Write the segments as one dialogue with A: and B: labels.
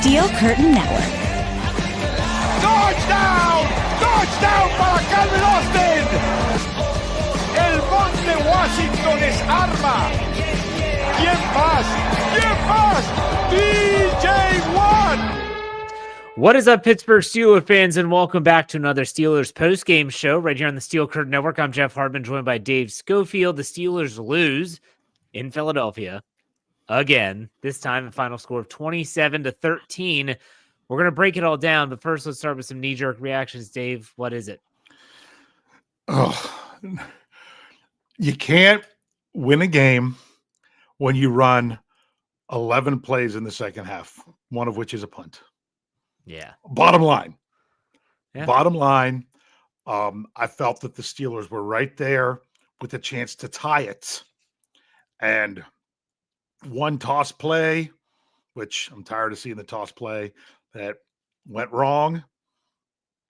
A: Steel Curtain Network.
B: Touchdown! Touchdown para Calvin Austin! El Monte Washington es arma. ¿Quién más? ¿Quién más? DJ Watt!
C: What is up, Pittsburgh Steelers fans, and welcome back to another Steelers Post-Game Show right here on the Steel Curtain Network. I'm Jeff Hartman, joined by Dave Schofield. The Steelers lose in Philadelphia again, this time a final score of 27-13. We're going to break it all down, but first let's start with some knee-jerk reactions. Dave, what is it?
D: Oh, you can't win a game when you run 11 plays in the second half, one of which is a punt.
C: Yeah.
D: Bottom line.
C: Yeah.
D: Bottom line, I felt that the Steelers were right there with a chance to tie it. And one toss play, which I'm tired of seeing the toss play, that went wrong,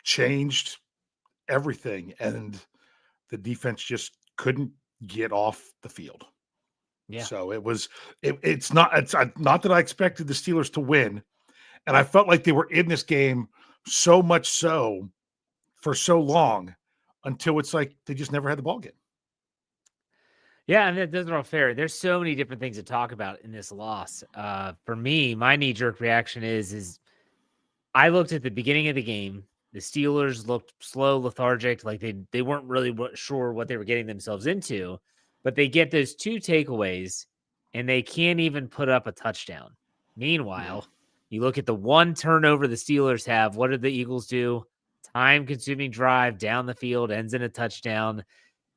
D: changed everything. And the defense just couldn't get off the field.
C: Yeah.
D: So it's not that I expected the Steelers to win. And I felt like they were in this game so much so for so long until it's like they just never had the ball again.
C: Yeah, and those are all fair. There's so many different things to talk about in this loss. For me, my knee-jerk reaction is I looked at the beginning of the game. The Steelers looked slow, lethargic, like they weren't really sure what they were getting themselves into. But they get those two takeaways, and they can't even put up a touchdown. Meanwhile, you look at the one turnover the Steelers have. What did the Eagles do? Time-consuming drive down the field, ends in a touchdown.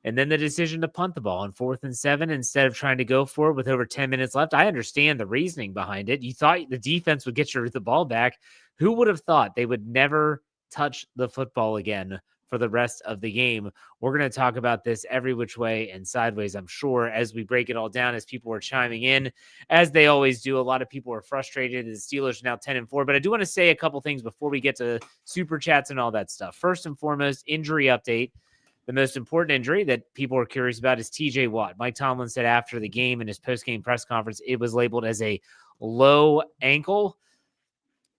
C: And then the decision to punt the ball on 4th and 7 instead of trying to go for it with over 10 minutes left. I understand the reasoning behind it. You thought the defense would get the ball back. Who would have thought they would never touch the football again for the rest of the game? We're going to talk about this every which way and sideways, I'm sure, as we break it all down, as people are chiming in, as they always do. A lot of people are frustrated. The Steelers are now 10-4, but I do want to say a couple things before we get to super chats and all that stuff. First and foremost, injury update. The most important injury that people are curious about is TJ Watt. Mike Tomlin said after the game in his post-game press conference, it was labeled as a low ankle.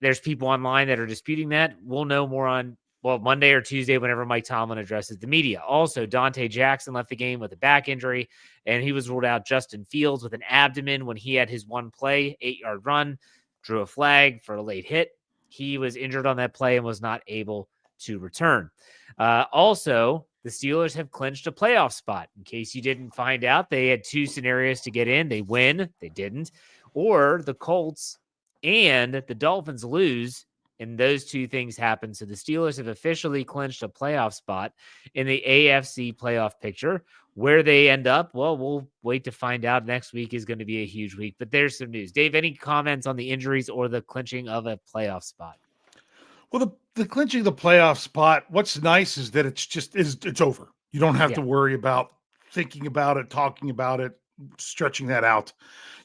C: There's people online that are disputing that. We'll know more on Monday or Tuesday whenever Mike Tomlin addresses the media. Also, Dante Jackson left the game with a back injury, and he was ruled out. Justin Fields with an abdomen when he had his one play, 8-yard run, drew a flag for a late hit. He was injured on that play and was not able to return. Also, the Steelers have clinched a playoff spot. In case you didn't find out, they had two scenarios to get in. They win, they didn't. Or the Colts and the Dolphins lose, and those two things happen. So the Steelers have officially clinched a playoff spot in the AFC playoff picture. Where they end up, well, we'll wait to find out. Next week is going to be a huge week, but there's some news. Dave, any comments on the injuries or the clinching of a playoff spot?
D: Well, the clinching the playoff spot, what's nice is that it's over. You don't have to worry about thinking about it, talking about it, stretching that out.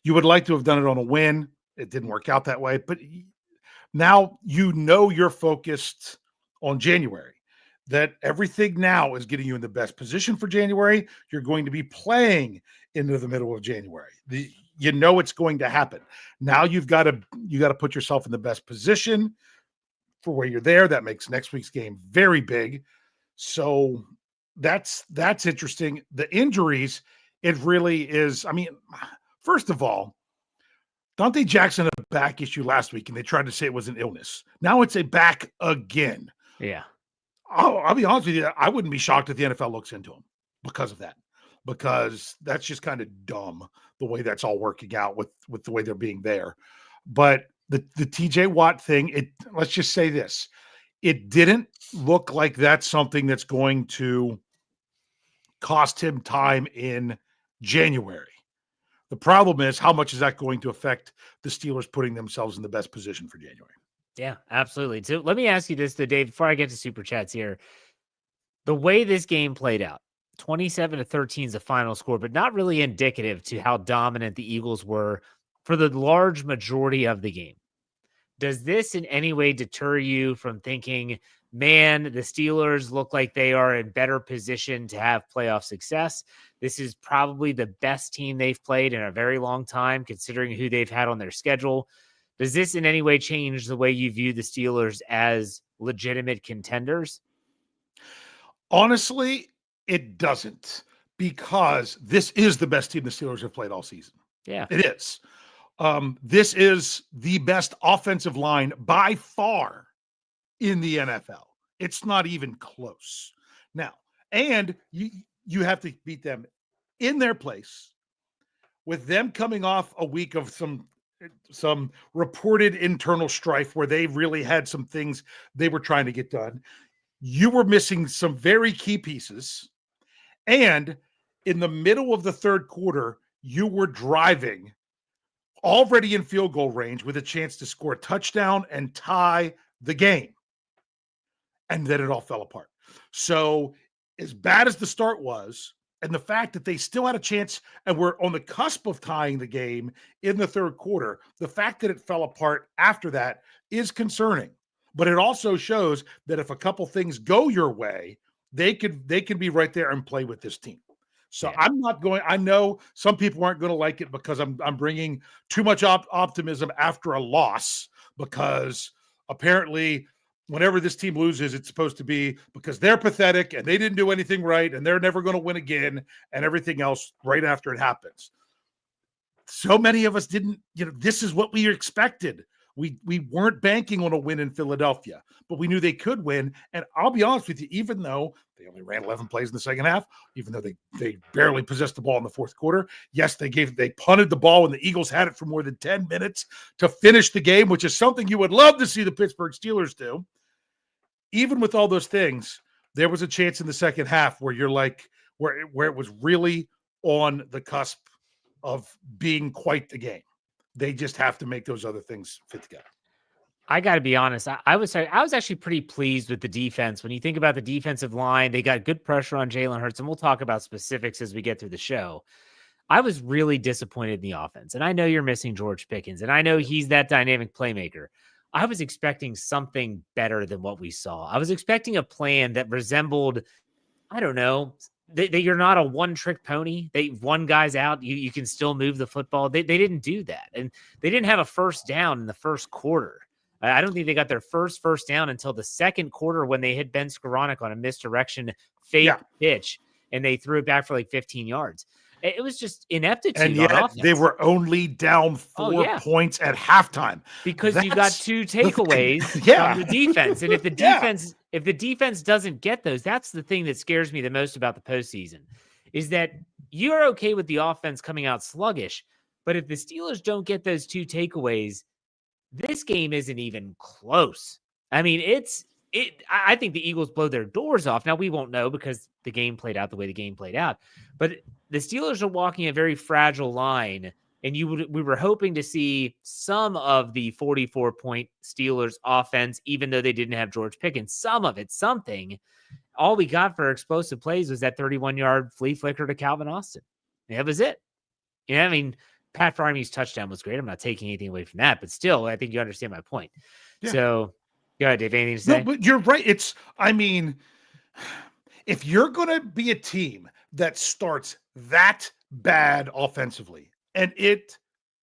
D: You would like to have done it on a win. It didn't work out that way, but now you're focused on January, that everything now is getting you in the best position for January. You're going to be playing into the middle of January. It's going to happen. Now you got to put yourself in the best position for where you're there. That makes next week's game very big. So that's interesting. The injuries, it really is. I mean, first of all, Dante Jackson had a back issue last week, and they tried to say it was an illness. Now it's a back again.
C: Yeah.
D: I'll be honest with you. I wouldn't be shocked if the NFL looks into him because of that, because that's just kind of dumb the way that's all working out with the way they're being there. But the TJ Watt thing, let's just say this. It didn't look like that's something that's going to cost him time in January. The problem is, how much is that going to affect the Steelers putting themselves in the best position for January?
C: Yeah, absolutely. So let me ask you this, though, Dave, before I get to super chats here. The way this game played out, 27-13 is the final score, but not really indicative to how dominant the Eagles were for the large majority of the game. Does this in any way deter you from thinking, man, the Steelers look like they are in better position to have playoff success? This is probably the best team they've played in a very long time, considering who they've had on their schedule. Does this in any way change the way you view the Steelers as legitimate contenders?
D: Honestly, it doesn't, because this is the best team the Steelers have played all season.
C: Yeah.
D: It is. This is the best offensive line by far in the NFL. It's not even close. Now, and you have to beat them in their place, with them coming off a week of some reported internal strife where they really had some things they were trying to get done. You were missing some very key pieces. And in the middle of the third quarter, you were driving already in field goal range with a chance to score a touchdown and tie the game. And then it all fell apart. So as bad as the start was, and the fact that they still had a chance and were on the cusp of tying the game in the third quarter, the fact that it fell apart after that is concerning. But it also shows that if a couple things go your way, they can be right there and play with this team. So yeah. I know some people aren't going to like it because I'm bringing too much optimism after a loss, because apparently whenever this team loses, it's supposed to be because they're pathetic and they didn't do anything right and they're never going to win again and everything else right after it happens. So many of us didn't, this is what we expected. We weren't banking on a win in Philadelphia, but we knew they could win. And I'll be honest with you, even though they only ran 11 plays in the second half, even though they barely possessed the ball in the fourth quarter, yes, they punted the ball and the Eagles had it for more than 10 minutes to finish the game, which is something you would love to see the Pittsburgh Steelers do. Even with all those things, there was a chance in the second half where you're like, where it was really on the cusp of being quite the game. They just have to make those other things fit together.
C: I got to be honest. I was actually pretty pleased with the defense. When you think about the defensive line, they got good pressure on Jalen Herz, and we'll talk about specifics as we get through the show. I was really disappointed in the offense, and I know you're missing George Pickens, and I know he's that dynamic playmaker. I was expecting something better than what we saw. I was expecting a plan that resembled, I don't know, that you're not a one-trick pony. One guy's out, you can still move the football. They didn't do that, and they didn't have a first down in the first quarter. I don't think they got their first down until the second quarter when they hit Ben Skoranek on a misdirection fake pitch, and they threw it back for like 15 yards. It was just ineptitude. And yet
D: they were only down 4 points at halftime
C: because you got 2 takeaways from the defense. And if the defense doesn't get those, that's the thing that scares me the most about the postseason, is that you're okay with the offense coming out sluggish, but if the Steelers don't get those 2 takeaways, this game isn't even close. I mean, I think the Eagles blow their doors off. Now, we won't know because the game played out the way the game played out, but the Steelers are walking a very fragile line, and we were hoping to see some of the 44-point Steelers offense, even though they didn't have George Pickens, some of it, something. All we got for explosive plays was that 31-yard flea flicker to Calvin Austin. That was it. I mean, Pat Fryermuth's touchdown was great. I'm not taking anything away from that, but still, I think you understand my point. Yeah. So, go ahead, Dave. Anything to say?
D: No, but you're right. If you're going to be a team that starts that bad offensively, and it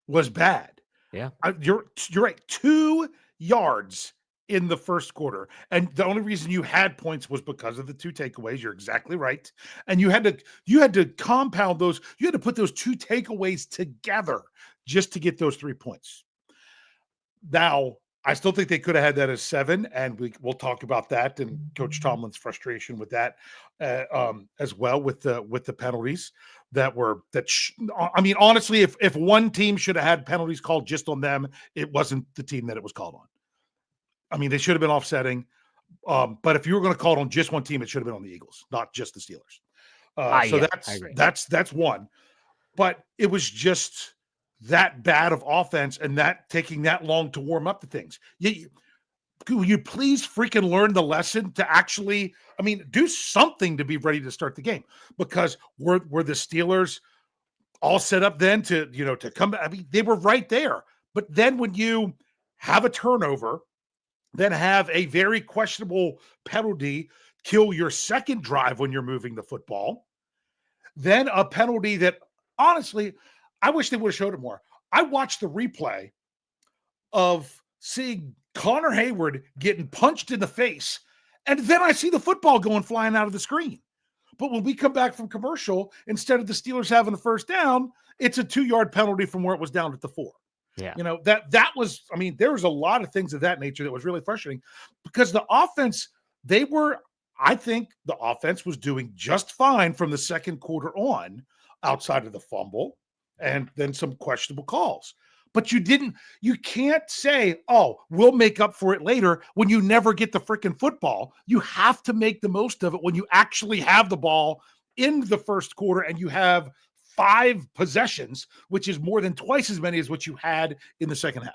D: was bad.
C: Yeah.
D: You're right. 2 yards in the first quarter. And the only reason you had points was because of the 2 takeaways. You're exactly right. And you had to compound those. You had to put those 2 takeaways together just to get those 3 points. Now, I still think they could have had that as 7, and we'll talk about that and Coach Tomlin's frustration with that as well with the penalties honestly, if one team should have had penalties called just on them, it wasn't the team that it was called on. I mean, they should have been offsetting, but if you were going to call it on just one team, it should have been on the Eagles, not just the Steelers. That's one, but it was just that bad of offense and that taking that long to warm up the things. Will you please freaking learn the lesson to actually, do something to be ready to start the game? Because were the Steelers all set up then to come back? They were right there. But then when you have a turnover, then have a very questionable penalty kill your second drive when you're moving the football, then a penalty that honestly, I wish they would have showed it more. I watched the replay of seeing Connor Hayward getting punched in the face, and then I see the football going flying out of the screen. But when we come back from commercial, instead of the Steelers having a first down, it's a 2-yard penalty from where it was down at the 4.
C: Yeah.
D: That was, there was a lot of things of that nature that was really frustrating because the offense, I think the offense was doing just fine from the second quarter on, outside of the fumble and then some questionable calls. But you can't say, oh, we'll make up for it later when you never get the freaking football. You have to make the most of it when you actually have the ball in the first quarter and you have 5 possessions, which is more than twice as many as what you had in the second half.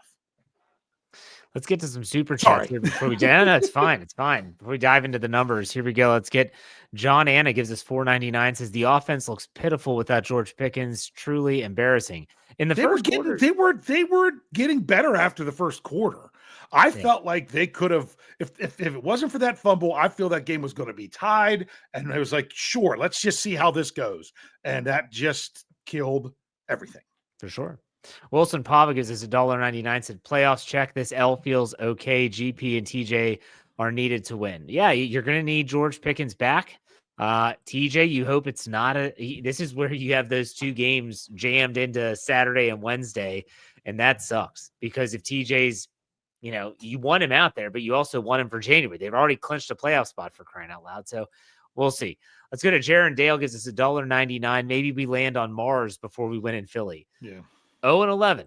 C: Let's get to some super chats here before we dive. No, it's fine. It's fine. Before we dive into the numbers, here we go. Let's get John Anna gives us $4.99. Says the offense looks pitiful without George Pickens. Truly embarrassing. In the first quarter,
D: they were getting better after the first quarter. I felt like they could have, if it wasn't for that fumble, I feel that game was going to be tied. And I was like, sure, let's just see how this goes. And that just killed everything.
C: For sure. Wilson Pava gives us $1.99. Said playoffs check. This L feels okay. GP and TJ are needed to win. Yeah, you're going to need George Pickens back. TJ, you hope it's not this is where you have those 2 games jammed into Saturday and Wednesday. And that sucks because if TJ's, you want him out there, but you also want him for January. They've already clinched a playoff spot for crying out loud. So we'll see. Let's go to Jaron Dale gives us $1.99. Maybe we land on Mars before we win in Philly.
D: Yeah.
C: 0-11.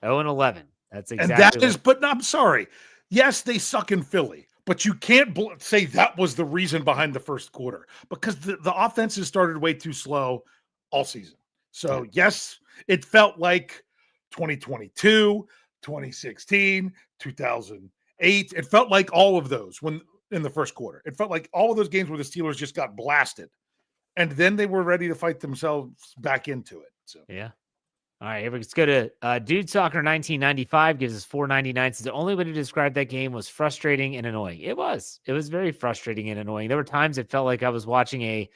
C: 0-11. That's exactly.
D: And that is, but I'm sorry. Yes, they suck in Philly, but you can't say that was the reason behind the first quarter because the offenses started way too slow all season. So yes, it felt like 2022, 2016, 2008. It felt like all of those when in the first quarter. It felt like all of those games where the Steelers just got blasted, and then they were ready to fight themselves back into it. So
C: yeah. All right, let's go to Dude Soccer 1995 gives us $4.99. Says the only way to describe that game was frustrating and annoying. It was very frustrating and annoying. There were times it felt like I was watching a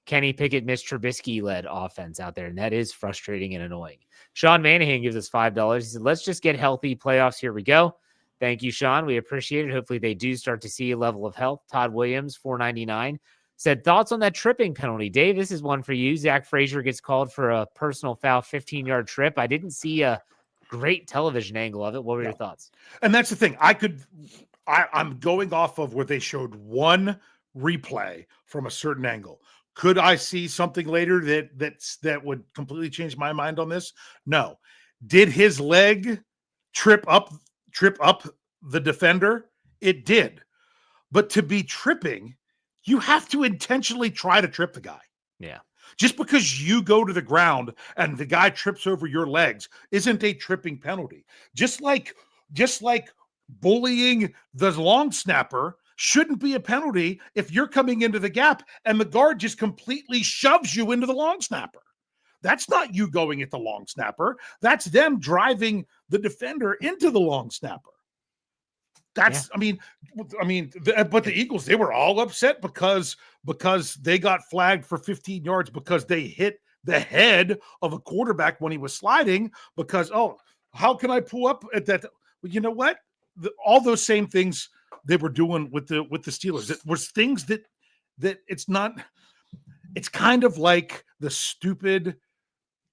C: Kenny Pickett, Mitch Trubisky led offense out there, and that is frustrating and annoying. Sean Manahan gives us $5. He said, let's just get healthy. Playoffs, here we go. Thank you, Sean. We appreciate it. Hopefully they do start to see a level of health. Todd Williams, $4.99. Said, thoughts on that tripping penalty? Dave, this is one for you. Zach Frazier gets called for a personal foul, 15-yard trip. I didn't see a great television angle of it. What were your thoughts?
D: And that's the thing. I'm going off of where they showed one replay from a certain angle. Could I see something later that would completely change my mind on this? No. Did his leg trip up the defender? It did. But to be tripping, you have to intentionally try to trip the guy.
C: Yeah.
D: Just because you go to the ground and the guy trips over your legs isn't a tripping penalty. Just like bullying the long snapper shouldn't be a penalty if you're coming into the gap and the guard just completely shoves you into the long snapper. That's not you going at the long snapper. That's them driving the defender into the long snapper. But the Eagles, they were all upset because they got flagged for 15 yards because they hit the head of a quarterback when he was sliding because, how can I pull up at that? Well, you know what? All those same things they were doing with the Steelers. It was things that it's not, it's kind of like the stupid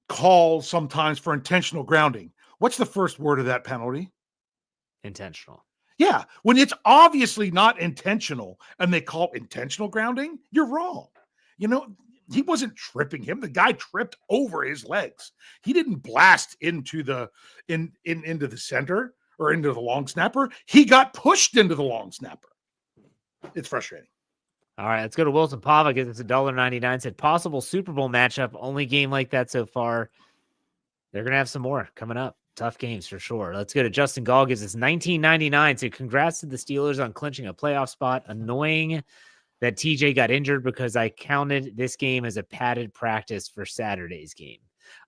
D: call sometimes for intentional grounding. What's the first word of that penalty?
C: Intentional.
D: Yeah, when it's obviously not intentional and they call intentional grounding, you're wrong. He wasn't tripping him. The guy tripped over his legs. He didn't blast into the into the center or into the long snapper. He got pushed into the long snapper. It's frustrating.
C: All right, let's go to Wilson Pava. Gives us $1.99. Said possible Super Bowl matchup. Only game like that so far. They're gonna have some more coming up. Tough games for sure. Let's go to Justin Gall. Gives us $19.99. So congrats to the Steelers on clinching a playoff spot. Annoying that TJ got injured because I counted this game as a padded practice for Saturday's game.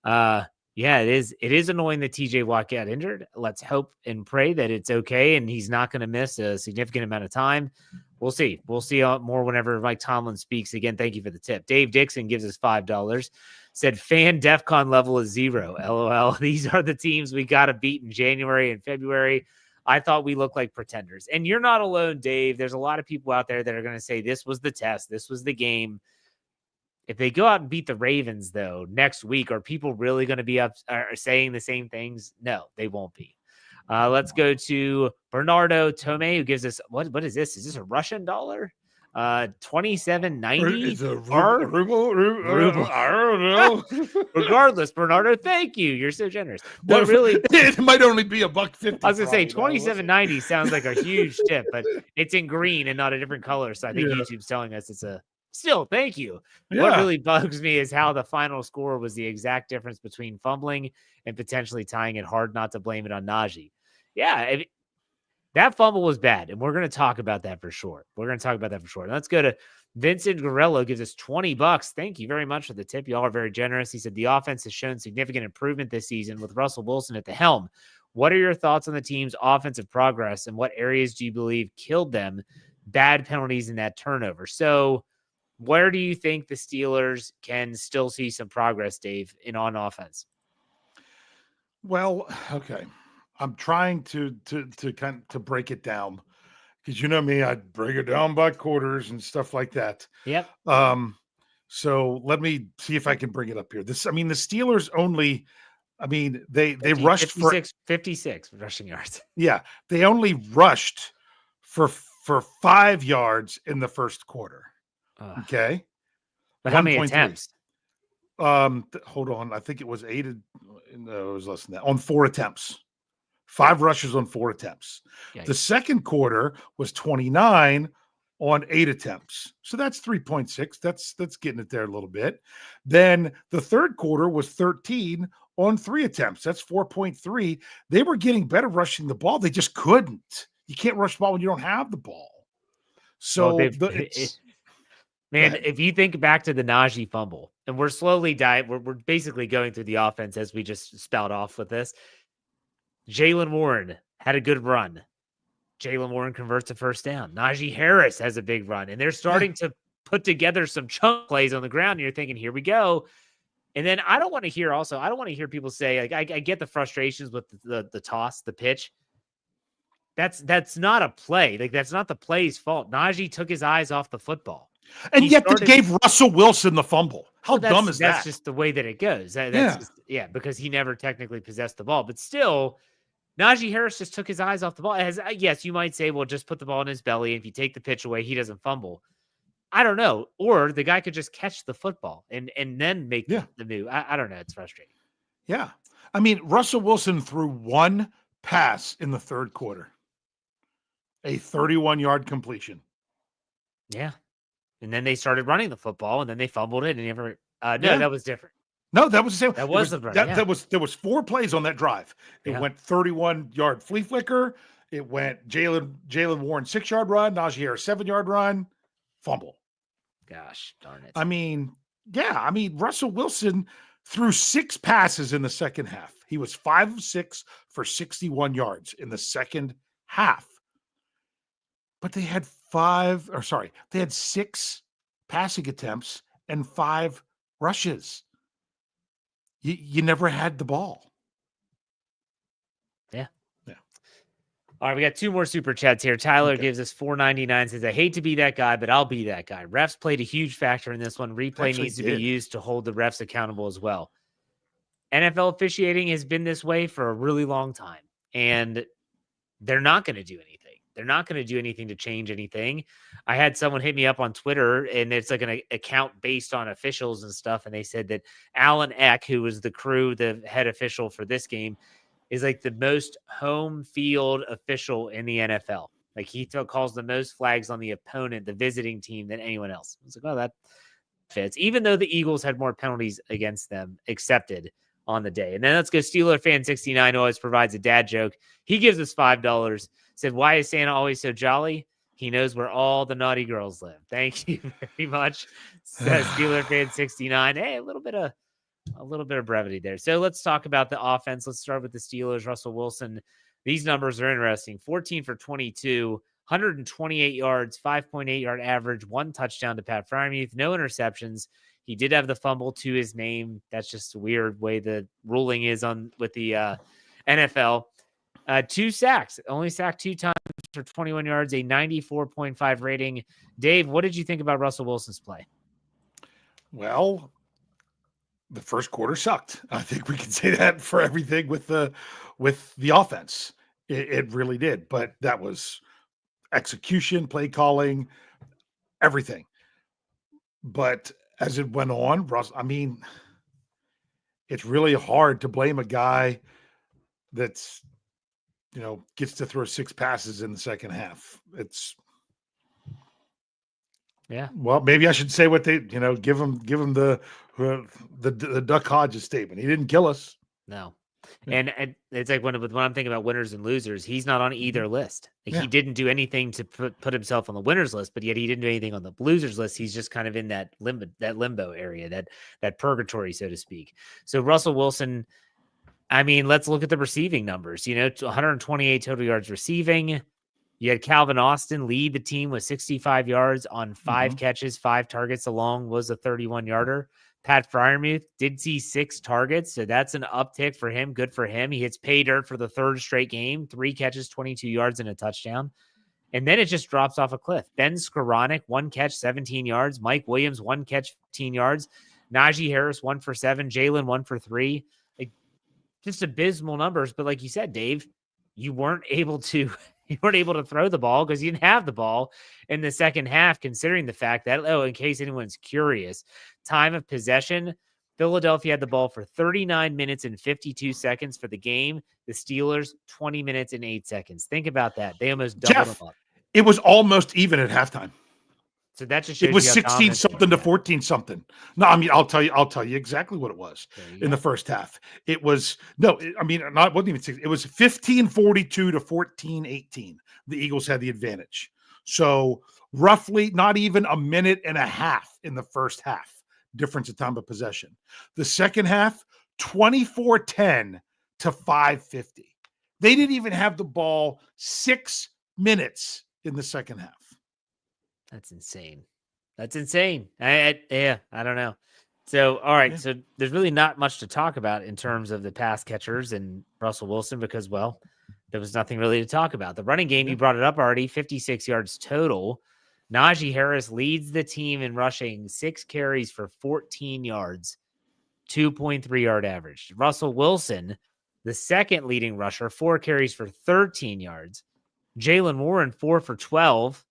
C: Yeah, it is annoying that TJ Watt got injured. Let's hope and pray that it's okay and he's not going to miss a significant amount of time. We'll see. We'll see more whenever Mike Tomlin speaks again. Thank you for the tip. Dave Dixon gives us $5. Said fan DEFCON level is 0. LOL. These are the teams we got to beat in January and February. I thought we looked like pretenders. And you're not alone, Dave. There's a lot of people out there that are going to say this was the test. This was the game. If they go out and beat the Ravens, though, next week, are people really going to be up saying the same things? No, they won't be. Let's go to Bernardo Tome, who gives us, what is this? Is this a Russian dollar? 27.90.
D: It's a ruble. I don't know.
C: Regardless, Bernardo, thank you. You're so generous. What really?
D: It might only be $1.50.
C: I was gonna say 27.90 sounds like a huge tip, but it's in green and not a different color. So I think YouTube's telling us it's a. Still, thank you. Yeah. What really bugs me is how the final score was the exact difference between fumbling and potentially tying it. Hard not to blame it on Najee. Yeah, that fumble was bad, and we're going to talk about that for sure. Let's go to Vincent Guerrero, gives us $20. Thank you very much for the tip. Y'all are very generous. He said the offense has shown significant improvement this season with Russell Wilson at the helm. What are your thoughts on the team's offensive progress, and what areas do you believe killed them? Bad penalties and that turnover. So where do you think the Steelers can still see some progress, Dave, on offense?
D: Well, okay. I'm trying to break it down because you know me, I break it down by quarters and stuff like that.
C: Yep.
D: So let me see if I can bring it up here. The Steelers only, they
C: 50,
D: rushed
C: 56 rushing yards.
D: Yeah. They only rushed for 5 yards in the first quarter. Okay.
C: But how many attempts?
D: Hold on. I think it was 8. No, it was less than that. On 4 attempts. 5 rushes on 4 attempts. Yikes. The second quarter was 29 on 8 attempts. So that's 3.6. That's getting it there a little bit. Then the third quarter was 13 on 3 attempts. That's 4.3. They were getting better rushing the ball. They just couldn't. You can't rush the ball when you don't have the ball. So
C: if you think back to the Najee fumble, and we're slowly we're basically going through the offense as we just spout off with this. Jaylen Warren had a good run. Jaylen Warren converts a first down. Najee Harris has a big run, and they're starting to put together some chunk plays on the ground. And you're thinking, here we go. And then I don't want to hear people say, like, I get the frustrations with the toss, the pitch. That's not a play. Like, that's not the play's fault. Najee took his eyes off the football.
D: And yet they gave Russell Wilson the fumble. How dumb is that?
C: That's just the way that it goes. Because he never technically possessed the ball. But still, Najee Harris just took his eyes off the ball. Yes, you might say, well, just put the ball in his belly. If you take the pitch away, he doesn't fumble. I don't know. Or the guy could just catch the football and then make the move. I don't know. It's frustrating.
D: Yeah. Russell Wilson threw 1 pass in the third quarter. A 31-yard completion.
C: Yeah. And then they started running the football, and then they fumbled it, and that was different.
D: No, that was the same.
C: That was the run.
D: There was 4 plays on that drive. It went 31-yard flea flicker. It went Jaylen Warren 6-yard run, Najee Harris 7-yard run, fumble.
C: Gosh darn it.
D: Russell Wilson threw 6 passes in the second half. He was 5 of 6 for 61 yards in the second half. But they had 6 passing attempts and 5 rushes. You never had the ball.
C: Yeah. All right, we got 2 more super chats here. Tyler gives us $4.99. Says, I hate to be that guy, but I'll be that guy. Refs played a huge factor in this one. Replay needs to be used to hold the refs accountable as well. NFL officiating has been this way for a really long time, and they're not going to do anything. They're not going to do anything to change anything. I had someone hit me up on Twitter, and it's like an account based on officials and stuff. And they said that Alan Eck, who was the head official for this game, is like the most home field official in the NFL. Like he calls the most flags on the opponent, the visiting team, than anyone else. I was like, oh, that fits. Even though the Eagles had more penalties against them accepted on the day. And then let's go Steeler fan 69 always provides a dad joke. He gives us $5. Said, why is Santa always so jolly? He knows where all the naughty girls live. Thank you very much. Says Steeler fan 69. Hey, a little bit of brevity there. So let's talk about the offense. Let's start with the Steelers. Russell Wilson. These numbers are interesting. 14 for 22, 128 yards, 5.8 yard average, 1 touchdown to Pat Freiermuth, no interceptions. He did have the fumble to his name. That's just a weird way the ruling is on with the NFL. 2 sacks, only sacked 2 times for 21 yards, a 94.5 rating. Dave, what did you think about Russell Wilson's play?
D: Well, the first quarter sucked. I think we can say that for everything with the offense. It really did. But that was execution, play calling, everything. But as it went on, it's really hard to blame a guy that's, gets to throw 6 passes in the second half. Well, maybe I should say what they, give him the Duck Hodges statement. He didn't kill us.
C: No. And it's like when I'm thinking about winners and losers, he's not on either list. He didn't do anything to put himself on the winners list, but yet he didn't do anything on the losers list. He's just kind of in that limbo area, that purgatory, so to speak. So Russell Wilson, let's look at the receiving numbers. 128 total yards receiving. You had Calvin Austin lead the team with 65 yards on 5 catches, 5 targets along was a 31-yarder. Pat Freiermuth did see 6 targets, so that's an uptick for him. Good for him. He hits pay dirt for the 3rd straight game, 3 catches, 22 yards, and a touchdown. And then it just drops off a cliff. Ben Skoranek, 1 catch, 17 yards. Mike Williams, 1 catch, 15 yards. Najee Harris, 1 for 7. Jalen, 1 for 3. Just abysmal numbers. But like you said, Dave, you weren't able to throw the ball because you didn't have the ball in the second half, considering the fact that, in case anyone's curious, time of possession, Philadelphia had the ball for 39 minutes and 52 seconds for the game. The Steelers, 20 minutes and 8 seconds. Think about that. They almost doubled them up.
D: It was almost even at halftime.
C: So that just shows
D: it was 16-something to 14-something. No, I'll tell you exactly what it was in the first half. It was it wasn't even 6. It was 15-42 to 14-18. The Eagles had the advantage. So roughly not even a minute and a half in the first half difference in time of possession. The second half, 24-10 to 5:50. They didn't even have the ball 6 minutes in the second half.
C: That's insane. I don't know. So, all right. Yeah. So there's really not much to talk about in terms of the pass catchers and Russell Wilson because, there was nothing really to talk about. The running game, you brought it up already, 56 yards total. Najee Harris leads the team in rushing, 6 carries for 14 yards, 2.3 yard average. Russell Wilson, the second leading rusher, 4 carries for 13 yards. Jalen Warren, 4 for 12.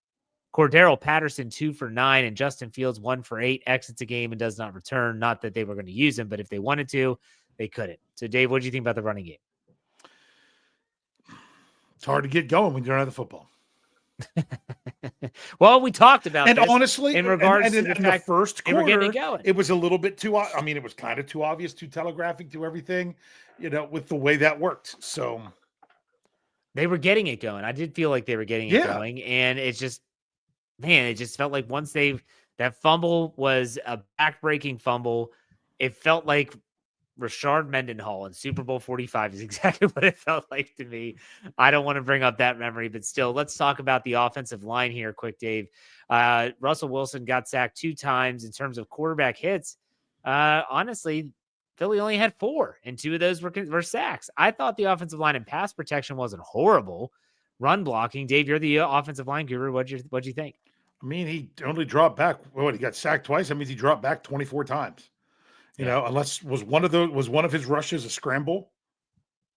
C: Cordero Patterson, 2 for 9, and Justin Fields, 1 for 8, exits a game and does not return. Not that they were going to use him, but if they wanted to, they couldn't. So, Dave, what do you think about the running game?
D: It's hard to get going when you don't have the football.
C: Well, we talked about
D: and
C: this
D: honestly,
C: in regards to
D: the first quarter,
C: going.
D: It was a little bit too. It was kind of too obvious, too telegraphic, to everything, with the way that worked. So
C: they were getting it going. I did feel like they were getting it going, and it's just. Man, it just felt like once that fumble was a back-breaking fumble, it felt like Rashard Mendenhall in Super Bowl 45 is exactly what it felt like to me. I don't want to bring up that memory, but still, let's talk about the offensive line here quick, Dave. Russell Wilson got sacked 2 times in terms of quarterback hits. Honestly, Philly only had 4, and 2 of those were sacks. I thought the offensive line and pass protection wasn't horrible. Run blocking, Dave, you're the offensive line guru. What'd you think?
D: He only dropped back. He got sacked twice. That means he dropped back 24 times. Unless was one of his rushes a scramble?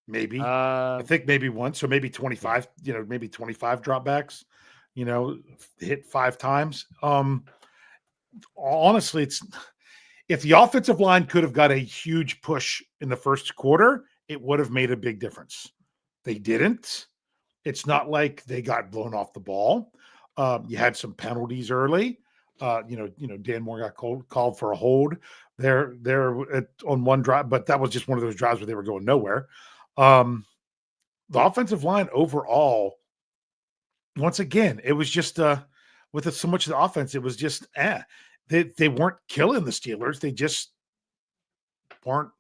D: Maybe. I think maybe one. So maybe 25. Maybe 25 dropbacks. Hit 5 times. Honestly, if the offensive line could have got a huge push in the first quarter, it would have made a big difference. They didn't. It's not like they got blown off the ball. You had some penalties early. Dan Moore got called for a hold there on one drive, but that was just one of those drives where they were going nowhere. The offensive line overall, once again, it was just with so much of the offense, it was just they weren't killing the Steelers. They just weren't.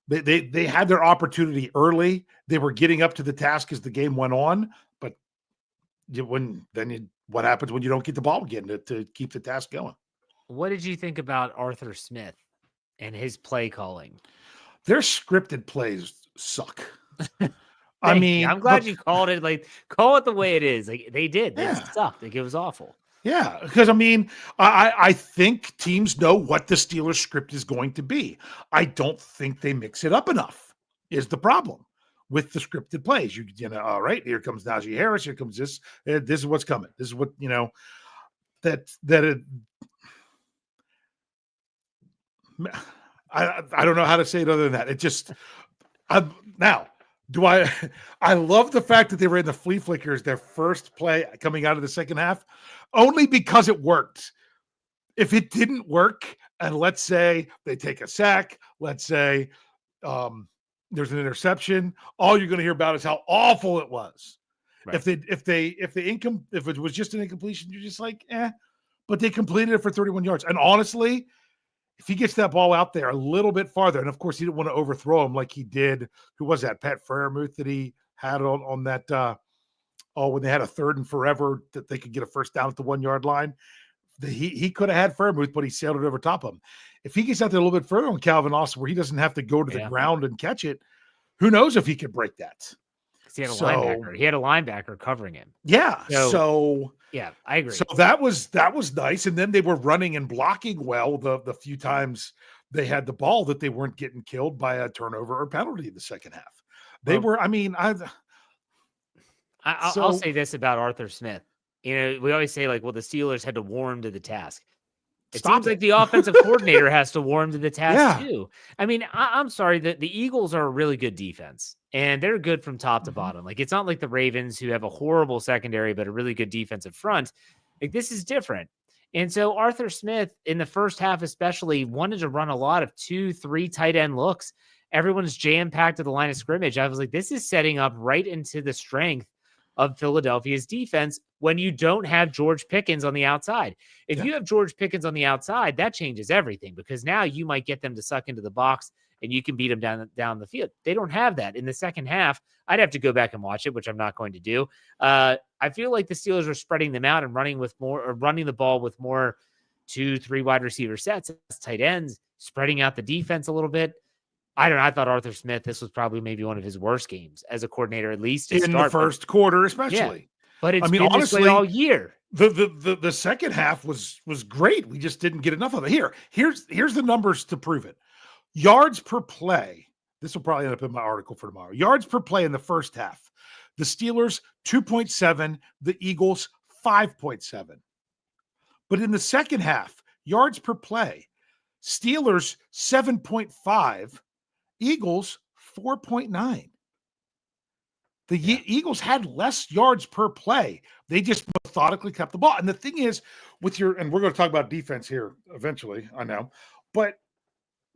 D: They had their opportunity early. They were getting up to the task as the game went on, but what happens when you don't get the ball again to keep the task going?
C: What did you think about Arthur Smith and his play calling?
D: Their scripted plays suck.
C: I mean, I'm glad you called it. Like, call it the way it is. Like, they did. They
D: Yeah.
C: sucked. Like, it was awful.
D: Yeah, because I mean, I think teams know what the Steelers script is going to be. I don't think they mix it up enough. Is the problem with the scripted plays? You know, all right, here comes Najee Harris. Here comes this. This is what's coming. This is what I don't know how to say it other than that. It just I love the fact that they ran the flea flickers their first play coming out of the second half, only because it worked. If it didn't work, and let's say they take a sack, let's say there's an interception, all you're going to hear about is how awful it was. Right. If it was just an incompletion, you're just like, but they completed it for 31 yards. And honestly, if he gets that ball out there a little bit farther, and of course he didn't want to overthrow him like he did. Who was that? Pat Freiermuth that he had on that when they had a 3rd and forever that they could get a first down at the 1 yard line. He could have had Freiermuth, but he sailed it over top of him. If he gets out there a little bit further on Calvin Austin, where he doesn't have to go to the ground and catch it, who knows if he could break that?
C: He had a linebacker. He had a linebacker covering him.
D: Yeah. So
C: yeah, I agree.
D: So that was nice. And then they were running and blocking well the few times they had the ball that they weren't getting killed by a turnover or penalty in the second half.
C: I'll say this about Arthur Smith. You know, we always say like, well, the Steelers had to warm to the task. It seems like the offensive coordinator has to warm to the task too. I mean, I'm sorry that the Eagles are a really good defense and they're good from top to bottom. Like, it's not like the Ravens who have a horrible secondary, but a really good defensive front. Like, this is different. And so Arthur Smith in the first half, especially, wanted to run a lot of 2-3 tight end looks. Everyone's jam-packed to the line of scrimmage. I was like, this is setting up right into the strength of Philadelphia's defense when you don't have George Pickens on the outside. If you have George Pickens on the outside, that changes everything, because now you might get them to suck into the box and you can beat them down the field. They don't have that. In the second half, I'd have to go back and watch it, which I'm not going to do. I feel like the Steelers are spreading them out and running the ball with more 2-3 wide receiver sets as tight ends, spreading out the defense a little bit. I don't know. I thought Arthur Smith, this was probably maybe one of his worst games as a coordinator, at least
D: in the first quarter, especially. Yeah.
C: But it's been honestly, this way all year.
D: The second half was great. We just didn't get enough of it. Here's the numbers to prove it. Yards per play. This will probably end up in my article for tomorrow. Yards per play in the first half. The Steelers 2.7, the Eagles 5.7. But in the second half, yards per play, Steelers 7.5. Eagles 4.9. The Eagles had less yards per play. They just methodically kept the ball. And the thing is, and we're going to talk about defense here eventually, I know, but